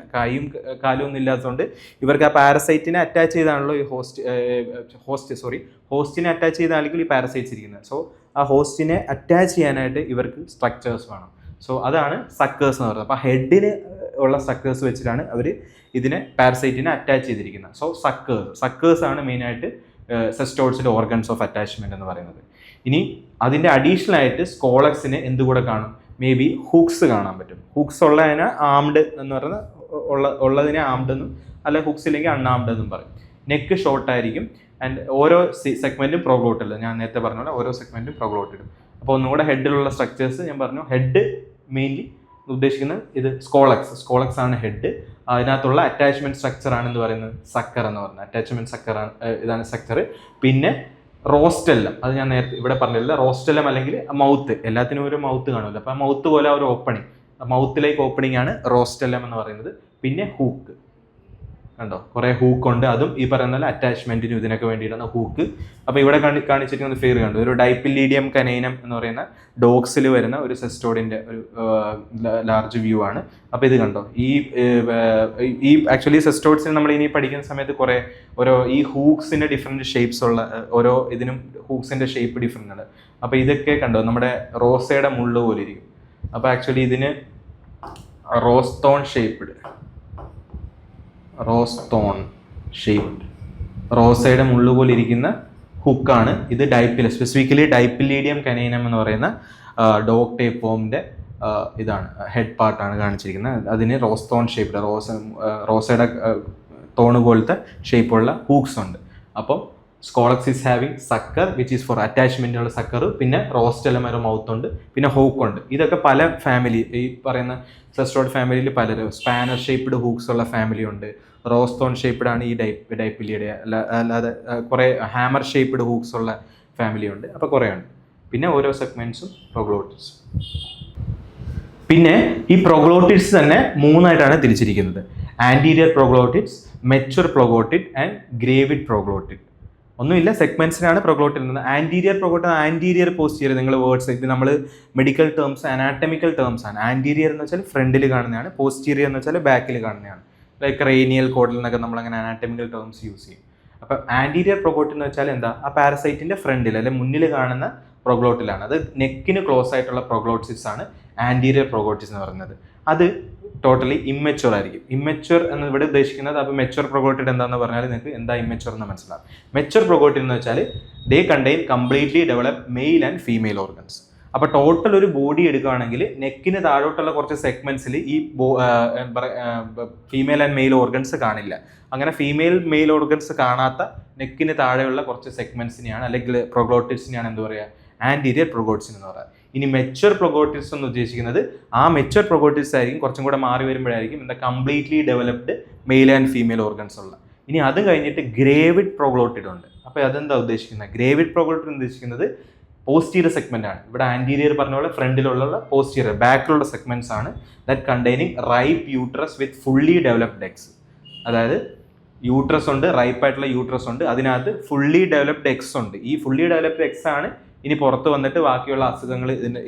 കാലും ഒന്നും ഇല്ലാത്തതുകൊണ്ട് ഇവർക്ക് ആ പാരസൈറ്റിനെ അറ്റാച്ച് ചെയ്താണല്ലോ ഈ ഹോസ്റ്റിനെ അറ്റാച്ച് ചെയ്താണെങ്കിൽ ഈ പാരസൈറ്റ്സ് ഇരിക്കുന്നത്. സോ ആ ഹോസ്റ്റിനെ അറ്റാച്ച് ചെയ്യാനായിട്ട് ഇവർക്ക് സ്ട്രക്ചേഴ്സ് വേണം. സോ അതാണ് സക്കേഴ്സ് എന്ന് പറയുന്നത്. അപ്പോൾ ഹെഡിന് ഉള്ള സക്കേഴ്സ് വെച്ചിട്ടാണ് അവർ ഇതിനെ പാരസൈറ്റിനെ അറ്റാച്ച് ചെയ്തിരിക്കുന്നത്. സോ സക്കേഴ്സ് ആണ് മെയിനായിട്ട് സെസ്റ്റോഡ്സിൻ്റെ ഓർഗൻസ് ഓഫ് അറ്റാച്ച്മെന്റ് എന്ന് പറയുന്നത്. ഇനി അതിൻ്റെ അഡീഷണൽ ആയിട്ട് സ്കോളക്സിന് എന്തുകൂടെ കാണും? മേ ബി ഹുക്സ് കാണാൻ പറ്റും. ഹുക്സ് ഉള്ളതിനെ ആംഡ് എന്ന് പറയുന്നത് ഉള്ളതിനെ ആംഡ് എന്നും, അല്ലെങ്കിൽ ഹുക്സ് ഇല്ലെങ്കിൽ അൺആംഡ് എന്നും പറയും. നെക്ക് ഷോർട്ട് ആയിരിക്കും ആൻഡ് ഓരോ സെഗ്മെന്റും പ്രൊഗ്ലോട്ടിഡ്. ഞാൻ നേരത്തെ പറഞ്ഞ പോലെ ഓരോ സെഗ്മെന്റും പ്രൊഗ്ലോട്ടിഡ്. അപ്പോൾ ഒന്നുകൂടെ ഹെഡിലുള്ള സ്ട്രക്ചേഴ്സ് ഞാൻ പറഞ്ഞു. ഹെഡ് മെയിൻലി ഉദ്ദേശിക്കുന്നത് ഇത് സ്കോളക്സ് ആണ് ഹെഡ്. അതിനകത്തുള്ള അറ്റാച്ച്മെന്റ് സ്ട്രക്ചർ ആണെന്ന് പറയുന്നത് സക്കർ എന്ന് പറയുന്നത്. അറ്റാച്ച്മെന്റ് സക്കർ ആണ്, ഇതാണ് സ്ട്രക്ചർ. പിന്നെ റോസ്റ്റെല്ലം, അത് ഞാൻ നേരത്തെ ഇവിടെ പറഞ്ഞില്ല. റോസ്റ്റെല്ലം അല്ലെങ്കിൽ മൗത്ത്, എല്ലാത്തിനും ഒരു മൗത്ത് കാണുമല്ലോ. അപ്പോൾ ആ മൗത്ത് പോലെ ഒരു ഓപ്പണിങ്, മൗത്തിലേക്ക് ഓപ്പണിംഗ് ആണ് റോസ്റ്റെല്ലം എന്ന് പറയുന്നത്. പിന്നെ ഹൂക്ക് കണ്ടോ, കുറേ ഹൂക്ക് ഉണ്ട്. അതും ഈ പറയുന്ന പോലെ അറ്റാച്ച്മെന്റിനും ഇതിനൊക്കെ വേണ്ടിയിട്ടാണ് ഹൂക്ക്. അപ്പോൾ ഇവിടെ കാണിച്ചിരിക്കുന്ന ഫിഗർ കണ്ടു, ഒരു ഡൈപ്പില്ലീഡിയം കനൈനം എന്ന് പറയുന്ന ഡോഗ്സിൽ വരുന്ന ഒരു സെസ്റ്റോഡിന്റെ ഒരു ലാർജ് വ്യൂ ആണ്. അപ്പോൾ ഇത് കണ്ടോ, ഈ ആക്ച്വലി സെസ്റ്റോഡ്സിന് നമ്മൾ ഇനി പഠിക്കുന്ന സമയത്ത് കുറേ ഈ ഹൂക്സിന്റെ ഡിഫറെന്റ് ഷേപ്സ് ഉള്ള ഓരോ ഇതിനും ഹൂക്സിന്റെ ഷേപ്പ് ഡിഫറെന്റ് ആണ്. അപ്പോൾ ഇതൊക്കെ കണ്ടോ നമ്മുടെ റോസയുടെ മുള്ളു പോലെ ഇരിക്കും. അപ്പോൾ ആക്ച്വലി ഇതിന് റോസ്റ്റോൺ ഷേപ്ഡ് റോസയുടെ മുള്ളു പോലെ ഇരിക്കുന്ന ഹുക്കാണ് ഇത്. സ്പെസിഫിക്കലി ഡൈപ്പില്ലീഡിയം കനൈനം എന്ന് പറയുന്ന ഡോഗ് ടേപ്പ് ഫോമിന്റെ ഇതാണ് ഹെഡ് പാർട്ടാണ് കാണിച്ചിരിക്കുന്നത്. അതിന് റോസ്റ്റോൺ ഷേപ്ഡ്, റോസയുടെ തോണ് പോലത്തെ ഷേപ്പുള്ള ഹൂക്സ് ഉണ്ട്. അപ്പോൾ scolex is having sucker which is for അറ്റാച്ച്മെന്റുള്ള സക്കർ, പിന്നെ റോസ്റ്റെല്ലം ഒരു മൗത്ത് ഉണ്ട്, പിന്നെ ഹൂക്ക് ഉണ്ട്. ഇതൊക്കെ പല ഫാമിലി, ഈ പറയുന്ന സെസ്റ്റോഡ് ഫാമിലിയിൽ പലരും സ്പാനർ ഷേപ്ഡ് ഹൂക്സ് ഉള്ള ഫാമിലി ഉണ്ട്. റോസ്റ്റോൺ ഷേപ്ഡ് ആണ് ഈ ഡൈപ്പിലിയുടെ, അല്ലാതെ കുറേ ഹാമർ ഷേപ്ഡ് ഹൂക്സ് ഉള്ള ഫാമിലി ഉണ്ട്. അപ്പോൾ കുറേ ഉണ്ട്. പിന്നെ ഓരോ സെഗ്മെന്റ്സും പ്രൊഗ്ലോട്ടിഡ്സ്. പിന്നെ ഈ പ്രൊഗ്ലോട്ടിഡ്സ് തന്നെ മൂന്നായിട്ടാണ് തിരിച്ചിരിക്കുന്നത്: ആന്റീരിയർ പ്രൊഗ്ലോട്ടിഡ്സ്, മെച്വർ പ്രൊഗ്ലോട്ടിഡ് ആൻഡ് ഗ്രേവിഡ് പ്രൊഗ്ലോട്ടിഡ്. ഒന്നുമില്ല, സെഗ്മെന്റ്സിനാണ് പ്രൊഗ്ലോട്ടിഡ് എന്നത്. ആന്റീരിയർ പോസ്റ്റീരിയർ, നിങ്ങൾ വേർഡ്സ് ഇത് നമ്മൾ മെഡിക്കൽ ടേംസ്, അനാറ്റമിക്കൽ ടേംസ് ആണ്. ആന്റീരിയർ എന്ന് വെച്ചാൽ ഫ്രണ്ടിൽ കാണുന്നതാണ്, പോസ്റ്റീരിയർ എന്ന് വെച്ചാൽ ബാക്കിൽ കാണുന്നതാണ്. ലൈക്ക് റേനിയൽ കോഡിൽ നിന്നൊക്കെ നമ്മൾ അങ്ങനെ അനാറ്റമിക്കൽ ടേംസ് യൂസ് ചെയ്യും. അപ്പം ആന്റീരിയർ പ്രൊഗ്ലോട്ടിഡ് എന്ന് വെച്ചാൽ എന്താ? ആ പാരസൈറ്റിന്റെ ഫ്രണ്ടിൽ അല്ലെങ്കിൽ മുന്നിൽ കാണുന്ന പ്രൊഗ്ലോട്ടിലാണ്. അത് നെക്കിന് ക്ലോസ് ആയിട്ടുള്ള പ്രൊഗ്ലോട്ടിസ് ആണ് ആന്റീരിയർ പ്രൊഗ്ലോട്ടിസ് എന്ന് പറയുന്നത്. അത് ടോട്ടലി ഇമ്മച്വർ ആയിരിക്കും. ഇമ്മച്വർ എന്ന് ഇവിടെ ഉദ്ദേശിക്കുന്നത്, അപ്പോൾ മെച്വർ പ്രൊഗ്ലോട്ടിഡ് എന്താണെന്ന് പറഞ്ഞാൽ നിങ്ങൾക്ക് എന്താ ഇമ്മച്വർ എന്ന് മനസ്സിലാവും. മെച്വർ പ്രൊഗ്ലോട്ടിഡ് എന്ന് വെച്ചാൽ ദേ contain completely develop mail and female organs. അപ്പോൾ ടോട്ടൽ ഒരു ബോഡി എടുക്കുകയാണെങ്കിൽ നെക്കിന് താഴോട്ടുള്ള കുറച്ച് സെഗ്മെന്റ്സിൽ ഈ ഫീമെയിൽ ആൻഡ് മെയിൽ ഓർഗൻസ് കാണില്ല. അങ്ങനെ ഫീമെയിൽ മെയിൽ ഓർഗൻസ് കാണാത്ത നെക്കിന് താഴെയുള്ള കുറച്ച് സെഗ്മെന്റ്സിനെയാണ് അല്ലെങ്കിൽ പ്രൊഗ്ലോട്ടിഡ്സിനെയാണ് എന്ത് പറയുക? ആന്റീരിയർ പ്രൊഗ്ലോട്ടിഡ്സ് എന്ന് പറയുക. ഇനി മെച്വർ പ്രൊഗ്ലോട്ടിഡ്സ് എന്ന് ഉദ്ദേശിക്കുന്നത് ആ മെച്വർ പ്രൊഗ്ലോട്ടിഡ്സ് ആയിരിക്കും കുറച്ചും കൂടെ മാറി വരുമ്പോഴായിരിക്കും എന്താ completely developed mail and female organs ഉള്ള. ഇനി അത് കഴിഞ്ഞിട്ട് ഗ്രേവിഡ് പ്രൊഗ്ലോട്ടിഡ് ഉണ്ട്. അപ്പോൾ അതെന്താ ഉദ്ദേശിക്കുന്നത്? ഗ്രേവിഡ് പ്രൊഗ്ലോട്ടിഡ് ഉദ്ദേശിക്കുന്നത് പോസ്റ്റീരിയർ സെഗ്മെന്റ് ആണ്. ഇവിടെ ആന്റീരിയർ പറഞ്ഞ പോലെ ഫ്രണ്ടിലുള്ള പോസ്റ്റീരിയർ ബാക്കിലുള്ള സെഗ്മെന്റ്സ് ആണ് that containing ripe uterus with fully developed eggs. അതായത് യൂട്രസ് ഉണ്ട്, റൈപ്പ് ആയിട്ടുള്ള യൂട്രസ് ഉണ്ട്, അതിനകത്ത് ഫുള്ളി ഡെവലപ്ഡ് എഗ്സ് ഉണ്ട്. ഈ ഫുള്ളി ഡെവലപ്ഡ് എഗ്സ് ആണ് ഇനി പുറത്ത് വന്നിട്ട് ബാക്കിയുള്ള അസുഖങ്ങൾ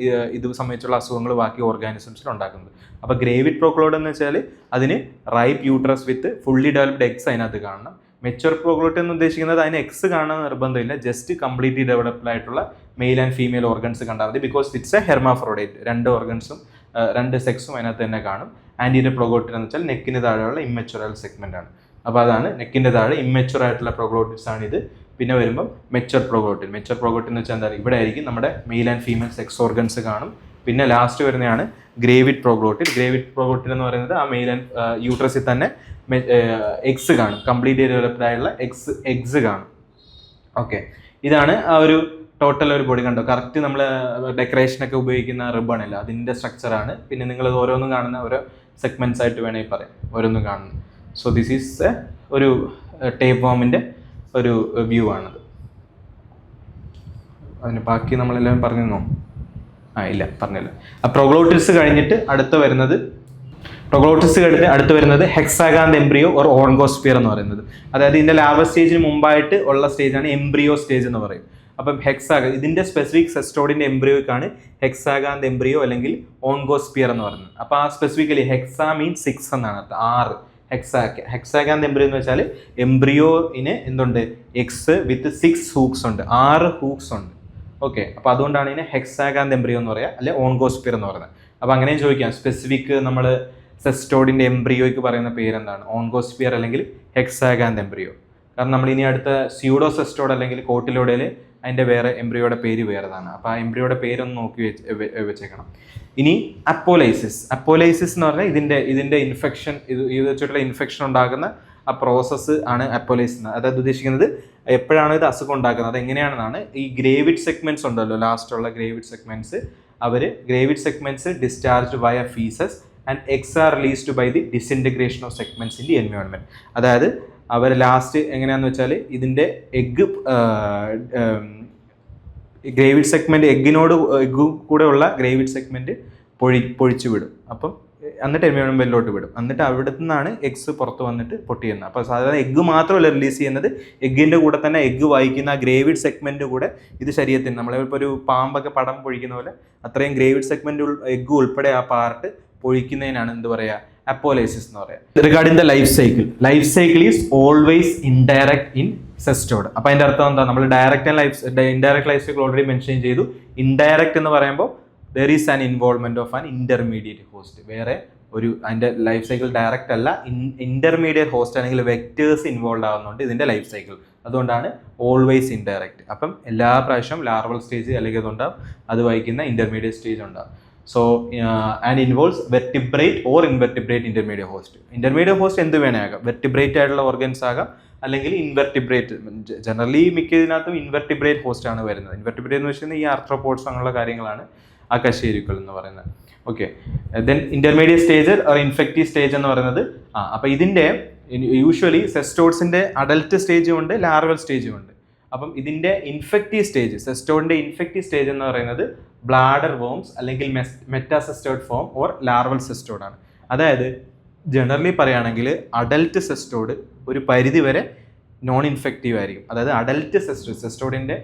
ഇത് സംബന്ധിച്ചുള്ള അസുഖങ്ങൾ ബാക്കി ഓർഗാനിസംസിൽ ഉണ്ടാക്കുന്നത്. അപ്പോൾ ഗ്രേവിഡ് പ്രോക്ലോട്ട് എന്ന് വെച്ചാൽ അതിന് റൈപ്പ് യൂട്രസ് വിത്ത് ഫുള്ളി ഡെവലപ്ഡ് എഗ്സ് അതിനകത്ത് കാണണം. മെച്ചുവർ പ്രോക്ലോട്ട് എന്ന് ഉദ്ദേശിക്കുന്നത് അതിന് എക്സ് കാണാൻ നിർബന്ധമില്ല, ജസ്റ്റ് കംപ്ലീറ്റ്ലി ഡെവലപ്ഡ് ആയിട്ടുള്ള മെയിൽ ആൻഡ് ഫീമെയിൽ ഓർഗൻസ് കണ്ടാൽ മതി. ബിക്കോസ് ഇറ്റ്സ് എ ഹെർമാഫ്രോഡൈറ്റ്, രണ്ട് ഓർഗൻസും രണ്ട് സെക്സും അതിനകത്ത് തന്നെ കാണും. ആന്റീരിയർ പ്രോക്ലോട്ടിൻ എന്ന് വെച്ചാൽ നെക്കിന് താഴെയുള്ള ഇമ്മച്ചുറൽ സെഗ്മെന്റ് ആണ്. അപ്പോൾ അതാണ് നെക്കിന്റെ താഴെ ഇമ്മച്ചുവർ ആയിട്ടുള്ള പ്രോക്ലോട്ടിസ് ആണ് ഇത്. പിന്നെ വരുമ്പോൾ മെച്ചുവർ പ്രോക്ലോട്ടിൻ. മെച്ചുവർ പ്രോക്ലോട്ടിൻ എന്ന് വെച്ചാൽ എന്താ, ഇവിടെ ആയിരിക്കും നമ്മുടെ mail and female sex organs കാണും. പിന്നെ ലാസ്റ്റ് വരുന്നതാണ് ഗ്രേവിഡ് പ്രോക്ലോട്ടിൻ. ഗ്രേവിഡ് പ്രോക്ലോട്ടിൻ എന്ന് പറയുന്നത് ആ മെയിൽ ആൻഡ് യൂട്രസിൽ തന്നെ എഗ്സ് കാണും, കംപ്ലീറ്റ്ലി ഡെവലപ്ഡ് ആയിട്ടുള്ള എഗ്സ് കാണും. ഓക്കെ, ഇതാണ് ആ ഒരു ടോട്ടൽ ഒരു ബോഡി. കണ്ടോ, കറക്റ്റ് നമ്മൾ ഡെക്കറേഷനൊക്കെ ഉപയോഗിക്കുന്ന റിബൺ അല്ല, അതിൻ്റെ സ്ട്രക്ചറാണ്. പിന്നെ നിങ്ങൾ ഓരോന്നും കാണുന്ന ഓരോ സെഗ്മെന്റ്സ് ആയിട്ട് വേണമെങ്കിൽ പറയാം, ഓരോന്നും കാണുന്നത്. സോ ദിസ് ഈസ് ഒരു ടേപ്പ് വോമിൻ്റെ ഒരു വ്യൂ ആണത്. അതിന് ബാക്കി നമ്മളെല്ലാം പറഞ്ഞിരുന്നോ? ഇല്ല, പറഞ്ഞില്ല. ആ പ്രൊഗ്ലോട്ടിസ് കഴിഞ്ഞിട്ട് അടുത്ത് വരുന്നത് ഹെക്സാഗാന്ത് എംബ്രിയോ ഓർ ഓൺഗോസ്പിയർ എന്ന് പറയുന്നത്. അതായത് ഇതിന്റെ ലാർവൽ സ്റ്റേജിന് മുമ്പായിട്ട് ഉള്ള സ്റ്റേജാണ് എംബ്രിയോ സ്റ്റേജ് എന്ന് പറയും. അപ്പം ഇതിന്റെ സ്പെസിഫിക് സെസ്റ്റോഡിന്റെ എംബ്രിയോക്കാണ് ഹെക്സാഗാന്ത് എംബ്രിയോ അല്ലെങ്കിൽ ഓൺഗോസ്പിയർ എന്ന് പറയുന്നത്. അപ്പോൾ ആ സ്പെസിഫിക്കലി ഹെക്സാ മീൻസ് 6 എന്നാണ്, 6. ഹെക്സാഗാന്ത് എംബ്രിയോ എന്ന് വെച്ചാൽ എംബ്രിയോയിന് എന്തുണ്ട്, എക്സ് വിത്ത് 6 ഹൂക്സ് ഉണ്ട്, 6 ഹൂക്സ് ഉണ്ട്. ഓക്കെ, അപ്പോൾ അതുകൊണ്ടാണ് ഇതിനെ ഹെക്സാഗാന്ത് എംബ്രിയോ എന്ന് പറയുക, അല്ലെ ഓൺഗോസ്പിയർ എന്ന് പറയുന്നത്. അപ്പോൾ അങ്ങനെയും ചോദിക്കാം, സ്പെസിഫിക് നമ്മൾ സെസ്റ്റോഡിന്റെ എംബ്രിയോയ്ക്ക് പറയുന്ന പേരെന്താണ്, ഓൺഗോസ്പിയർ അല്ലെങ്കിൽ ഹെക്സാഗാന്ത് എംബ്രിയോ. കാരണം നമ്മൾ ഇനി അടുത്ത സ്യൂഡോ സെസ്റ്റോഡ് അല്ലെങ്കിൽ കോട്ടിലോഡയിൽ അതിൻ്റെ വേറെ എംബ്രിയോയുടെ പേര് വേറെതാണ്. അപ്പോൾ ആ എംബ്രിയോയുടെ പേരൊന്ന് നോക്കി വെച്ചേക്കണം. ഇനി അപ്പോലൈസിസ് എന്ന് പറഞ്ഞാൽ ഇതിന്റെ ഇൻഫെക്ഷൻ, ഇത് വെച്ചിട്ടുള്ള ഇൻഫെക്ഷൻ ഉണ്ടാകുന്ന ആ പ്രോസസ്സ് ആണ് അപ്പോലൈസിസ്. അതായത് ഉദ്ദേശിക്കുന്നത് എപ്പോഴാണ് ഇത് അസുഖം ഉണ്ടാക്കുന്നത്, അത് എങ്ങനെയാണെന്നാണ്. ഈ ഗ്രേവിഡ് സെഗ്മെന്റ്സ് ഉണ്ടല്ലോ, ലാസ്റ്റുള്ള ഗ്രേവിഡ് segments discharge via faeces and eggs are released by the disintegration of segments in the environment. അതായത് അവർ ലാസ്റ്റ് എങ്ങനെയാണെന്ന് വെച്ചാൽ ഇതിന്റെ എഗ്ഗ് ഗ്രേവിഡ് സെഗ്മെന്റ് എഗ്ഗും കൂടെ ഉള്ള ഗ്രേവിഡ് സെഗ്മെന്റ് പൊഴിച്ചു വിടും. അപ്പം എന്നിട്ട് എൻവയോൺമെന്റിലോട്ട് വിടും. എന്നിട്ട് അവിടെ നിന്നാണ് എഗ്സ് പുറത്ത് വന്നിട്ട് പൊട്ടിയുന്നത്. അപ്പോൾ സാധാരണ എഗ്ഗ് മാത്രമല്ല റിലീസ് ചെയ്യുന്നത്, എഗ്ഗിന്റെ കൂടെ തന്നെ എഗ്ഗ് വഹിക്കുന്ന ആ ഗ്രേവിഡ് സെഗ്മെന്റ് കൂടെ ഇത് ശരീരത്തിന്, നമ്മളിപ്പോൾ ഒരു പാമ്പൊക്കെ പടം പൊഴിക്കുന്ന പോലെ അത്രയും ഗ്രേവിഡ് സെഗ്മെന്റ് എഗ്ഗ് ഉൾപ്പെടെ ആ പാർട്ട് പൊഴിക്കുന്നതിനാണ് എന്ത് പറയുക, അപ്പോലൈസിസ് എന്ന് പറയാം. Regarding the life cycle is always indirect in cestode. അപ്പോൾ അതിന്റെ അർത്ഥം എന്താ, നമ്മൾ indirect life cycle already mention ചെയ്തു. ഇൻഡയറക്റ്റ് എന്ന് പറയുമ്പോൾ there is an involvement of an intermediate host. വേറെ ഒരു അതിൻ്റെ ലൈഫ് സൈക്കിൾ ഡയറക്റ്റ് അല്ല, ഇന്റർമീഡിയറ്റ് ഹോസ്റ്റ് അല്ലെങ്കിൽ വെക്ടേഴ്സ് ഇൻവോൾവ് ആവുന്നുണ്ട് ഇതിൻ്റെ ലൈഫ് സൈക്കിൾ. അതുകൊണ്ടാണ് ഓൾവേസ് ഇൻഡയറക്റ്റ്. അപ്പം എല്ലാ പ്രാവശ്യവും ലാർവൽ സ്റ്റേജ് അല്ലെങ്കിൽ അതുണ്ടാവും, അത് വഹിക്കുന്ന ഇന്റർമീഡിയറ്റ് സ്റ്റേജ് ഉണ്ടാവും. So and involves vertebrate or invertebrate intermediate host. Intermediate host എന്ത് വേണേ ആകാം, വെർട്ടിബ്രേറ്റ് ആയിട്ടുള്ള ഓർഗൻസ് ആകാം, അല്ലെങ്കിൽ ഇൻവെർട്ടിബ്രേറ്റ്. ജനറലി മിക്ക ഇതിനകത്തും ഇൻവെർട്ടിബ്രേറ്റ് ഹോസ്റ്റ് ആണ് വരുന്നത്. ഇൻവെർട്ടിബ്രേറ്റ് എന്ന് വെച്ചാൽ ഈ ആർത്രോപോഡ്സ് അങ്ങനെയുള്ള കാര്യങ്ങളാണ് ആ കശേരുക്കൾ എന്ന് പറയുന്നത്. Okay, then intermediate stage or infective stage എന്ന് പറയുന്നത് അപ്പം ഇതിന്റെ യൂഷ്വലി സെസ്റ്റോഡ്സിന്റെ അഡൽട്ട് സ്റ്റേജും ഉണ്ട്, ലാർവൽ സ്റ്റേജും ഉണ്ട്. അപ്പം ഇതിന്റെ ഇൻഫെക്റ്റീവ് സ്റ്റേജ്, സെസ്റ്റോഡിന്റെ ഇൻഫെക്റ്റീവ് സ്റ്റേജ് എന്ന് പറയുന്നത് ബ്ലാഡർ വോംസ് അല്ലെങ്കിൽ മെറ്റാസെസ്റ്റോഡ് ഫോം ഓർ ലാർവൽ സെസ്റ്റോഡ് ആണ്. അതായത് ജനറലി പറയുകയാണെങ്കിൽ അഡൽട്ട് സെസ്റ്റോഡ് ഒരു പരിധി വരെ നോൺ ഇൻഫെക്റ്റീവ് ആയിരിക്കും. അതായത് അഡൽട്ട് സെസ്റ്റോഡിന്റെ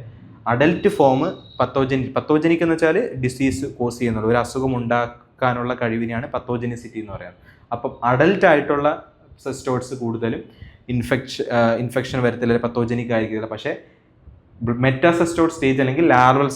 അഡൽട്ട് ഫോം പത്തോജനിക് എന്ന് വെച്ചാൽ ഡിസീസ് കോസ് ചെയ്യുന്നത്, ഒരു അസുഖം ഉണ്ടാക്കാനുള്ള കഴിവിനെയാണ് പത്തോജനിസിറ്റി എന്ന് പറയുന്നത്. അപ്പം അഡൽട്ട് ആയിട്ടുള്ള സെസ്റ്റോഡ്സ് കൂടുതലും ഇൻഫെക്ഷൻ വരത്തില്ല, പത്തോജനിക് ആയിരിക്കില്ല. പക്ഷേ മെറ്റാസെസ്റ്റോഡ് സ്റ്റേജ് അല്ലെങ്കിൽ ലാർവൽ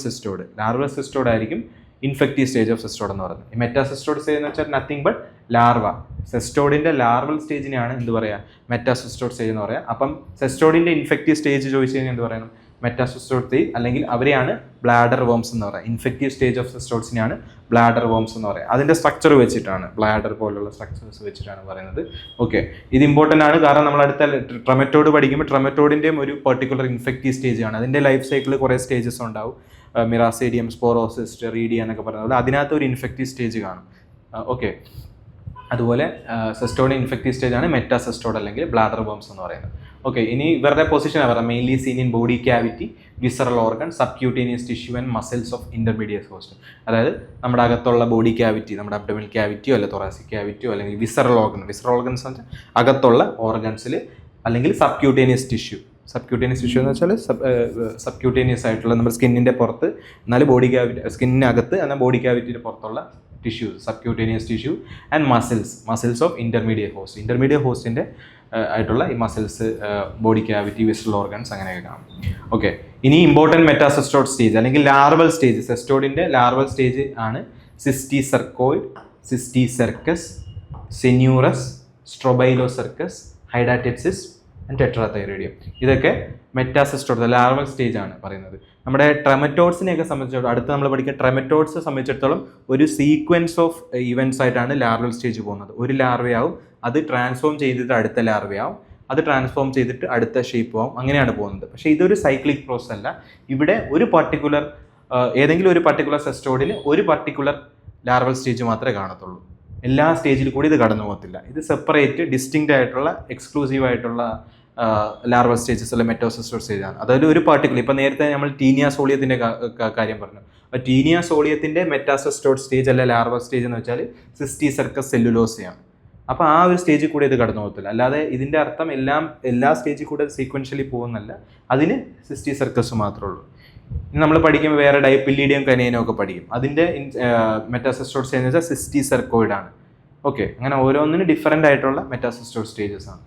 സെസ്റ്റോഡ് ആയിരിക്കും ഇൻഫെക്റ്റീവ് സ്റ്റേജ് ഓഫ് സെസ്റ്റോഡ് എന്ന് പറയുന്നത്. ഈ മെറ്റാസെസ്റ്റോഡ് സ്റ്റേജ് എന്ന് വെച്ചാൽ നത്തിങ് ബട്ട് ലാർവ. സെസ്റ്റോഡിന്റെ ലാർവൽ സ്റ്റേജിനെയാണ് എന്ത് പറയുക, മെറ്റാസെസ്റ്റോഡ് സ്റ്റേജ് എന്ന് പറയാം. അപ്പം സെസ്റ്റോഡിന്റെ ഇൻഫെക്റ്റീവ് സ്റ്റേജ് ചോദിച്ചു കഴിഞ്ഞാൽ എന്ത് പറയണം, മെറ്റാസെസ്റ്റോഡ് സ്റ്റേജ്, അല്ലെങ്കിൽ അവരെയാണ് ബ്ലാഡർ വോംസ് എന്ന് പറയുക. ഇൻഫെക്റ്റീവ് സ്റ്റേജ് ഓഫ് സെസ്റ്റോഡ്സിനെയാണ് ബ്ലാഡർ വോംസ് എന്ന് പറയുക. അതിന്റെ സ്ട്രക്ചർ വെച്ചിട്ടാണ്, ബ്ലാഡർ പോലുള്ള സ്ട്രക്ചേഴ്സ് വെച്ചിട്ടാണ് പറയുന്നത്. ഓക്കെ, ഇത് ഇമ്പോർട്ടൻ്റ് ആണ്. കാരണം നമ്മൾ അടുത്ത ട്രമറ്റോഡ് പഠിക്കുമ്പോൾ ട്രമറ്റോഡിന്റെയും ഒരു പെർട്ടിക്കുലർ ഇൻഫെക്റ്റീവ് സ്റ്റേജ് ആണ്. അതിന്റെ ലൈഫ് സൈക്കിളിൽ കുറേ സ്റ്റേജസ് ഉണ്ടാവും. മിറാസേഡിയം, സ്പോറോസിസ്, സ്റ്റെറീഡിയ എന്നൊക്കെ പറയുന്നത് പോലെ അതിനകത്ത് ഒരു ഇൻഫെക്റ്റീവ് സ്റ്റേജ് കാണും. ഓക്കെ, അതുപോലെ സെസ്റ്റോഡ് ഇൻഫെക്റ്റീവ് സ്റ്റേജ് ആണ് മെറ്റാസെസ്റ്റോഡ് അല്ലെങ്കിൽ ബ്ലാഡർ വോംസ് എന്ന് പറയുന്നത്. ഓക്കെ, ഇനി ഇവരുടെ പൊസിഷനാണ് പറയുന്നത്. Mainly scene in body cavity, visceral organ, subcutaneous tissue and muscles of intermediate host. അതായത് നമ്മുടെ അകത്തുള്ള ബോഡി ക്യാവിറ്റി, നമ്മുടെ അബ്ഡോമിനൽ ക്യാവിറ്റിയോ അല്ലെ തൊറാസിക് ക്യാവിറ്റിയോ അല്ലെങ്കിൽ വിസറൽ ഓർഗൻസ് എന്ന് വെച്ചാൽ അകത്തുള്ള ഓർഗൻസിൽ, അല്ലെങ്കിൽ സബ്ക്യൂട്ടേനിയസ് ടിഷ്യൂ എന്ന് വെച്ചാൽ സബ്ക്യൂട്ടേനിയസ് ആയിട്ടുള്ള നമ്മുടെ സ്കിന്നിൻ്റെ പുറത്ത്, എന്നാൽ ബോഡി ക്യാവിറ്റി സ്കിന്നിനകത്ത് എന്നാൽ ബോഡി ക്യാവിറ്റിയുടെ പുറത്തുള്ള tissues, subcutaneous tissue and muscles of intermediate ഹോസ്റ്റിൻ്റെ ആയിട്ടുള്ള ഈ muscles, body cavity, visceral organs അങ്ങനെയൊക്കെ കാണും. ഓക്കെ, ഇനി ഇമ്പോർട്ടൻറ്റ് മെറ്റാസിസ്റ്റോഡ് സ്റ്റേജ് അല്ലെങ്കിൽ ലാർവൽ സ്റ്റേജ്, സെസ്റ്റോഡിൻ്റെ ലാർവൽ സ്റ്റേജ് ആണ് സിസ്റ്റിസെർക്കോയിഡ്, സിസ്റ്റിസെർക്കസ്, സെന്യൂറസ്, സ്ട്രോബൈലോസെർക്കസ്, ഹൈഡാറ്റെറ്റ്സിസ് ആൻഡ് ടെട്രാതൈറോയിഡിയം. ഇതൊക്കെ മെറ്റാസിസ്റ്റോഡ് ലാർവൽ സ്റ്റേജ് ആണ് പറയുന്നത്. നമ്മുടെ ട്രെമറ്റോഡ്സിനെയൊക്കെ സംബന്ധിച്ചിടത്തോളം, അടുത്ത് നമ്മൾ പഠിക്കുന്ന ട്രെമറ്റോഡ്സ് സംബന്ധിച്ചിടത്തോളം ഒരു സീക്വൻസ് ഓഫ് ഇവൻറ്റ്സ് ആയിട്ടാണ് ലാർവൽ സ്റ്റേജ് പോകുന്നത്. ഒരു ലാർവയാവും, അത് ട്രാൻസ്ഫോം ചെയ്തിട്ട് അടുത്ത ലാർവയാവും, അത് ട്രാൻസ്ഫോം ചെയ്തിട്ട് അടുത്ത ഷേപ്പ് ആവും, അങ്ങനെയാണ് പോകുന്നത്. പക്ഷേ ഇതൊരു സൈക്ലിക് പ്രോസസ് അല്ല. ഇവിടെ ഒരു പർട്ടിക്കുലർ ഏതെങ്കിലും ഒരു പർട്ടിക്കുലർ സെസ്റ്റോഡിൽ ഒരു പർട്ടിക്കുലർ ലാർവൽ സ്റ്റേജ് മാത്രമേ കാണത്തുള്ളൂ. എല്ലാ സ്റ്റേജിൽ കൂടി ഇത് കടന്നു പോകത്തില്ല. ഇത് സെപ്പറേറ്റ് ഡിസ്റ്റിങ്ക്റ്റ് ആയിട്ടുള്ള എക്സ്ക്ലൂസീവ് ആയിട്ടുള്ള ലാർവൽ സ്റ്റേജസ് അല്ലെ മെറ്റാസിസ്റ്റോഡ് സ്റ്റേജ് ആണ്. അതായത് ഒരു പർട്ടിക്കുലർ, ഇപ്പം നേരത്തെ നമ്മൾ ടീനിയ സോളിയത്തിൻ്റെ കാര്യം പറഞ്ഞു. അപ്പോൾ ടീനിയ സോളിയത്തിൻ്റെ മെറ്റാസിസ്റ്റോഡ് സ്റ്റേജ് അല്ലെ ലാർവൽ സ്റ്റേജ് എന്ന് വെച്ചാൽ സിസ്റ്റിസെർക്കസ് സെല്ലുലോസയാണ്. അപ്പോൾ ആ ഒരു സ്റ്റേജിൽ കൂടെ ഇത് കടന്നു പോകത്തില്ല. അല്ലാതെ ഇതിൻ്റെ അർത്ഥം എല്ലാ സ്റ്റേജിൽ കൂടെ സീക്വൻഷ്യലി പോകുന്നല്ല, അതിന് സിസ്റ്റിസെർക്കസ് മാത്രമേ ഉള്ളൂ. ഇനി നമ്മൾ പഠിക്കുമ്പോൾ വേറെ ഡൈപ്പില്ലീഡിയം കനേനും ഒക്കെ പഠിക്കും. അതിൻ്റെ മെറ്റാസിസ്റ്റോഡ് സ്റ്റേജ് എന്ന് വെച്ചാൽ സിസ്റ്റിസെർക്കോയിഡ് ആണ്. ഓക്കെ, അങ്ങനെ ഓരോന്നിനും ഡിഫറൻ്റ് ആയിട്ടുള്ള മെറ്റാസിസ്റ്റോഡ് സ്റ്റേജസ് ആണ്.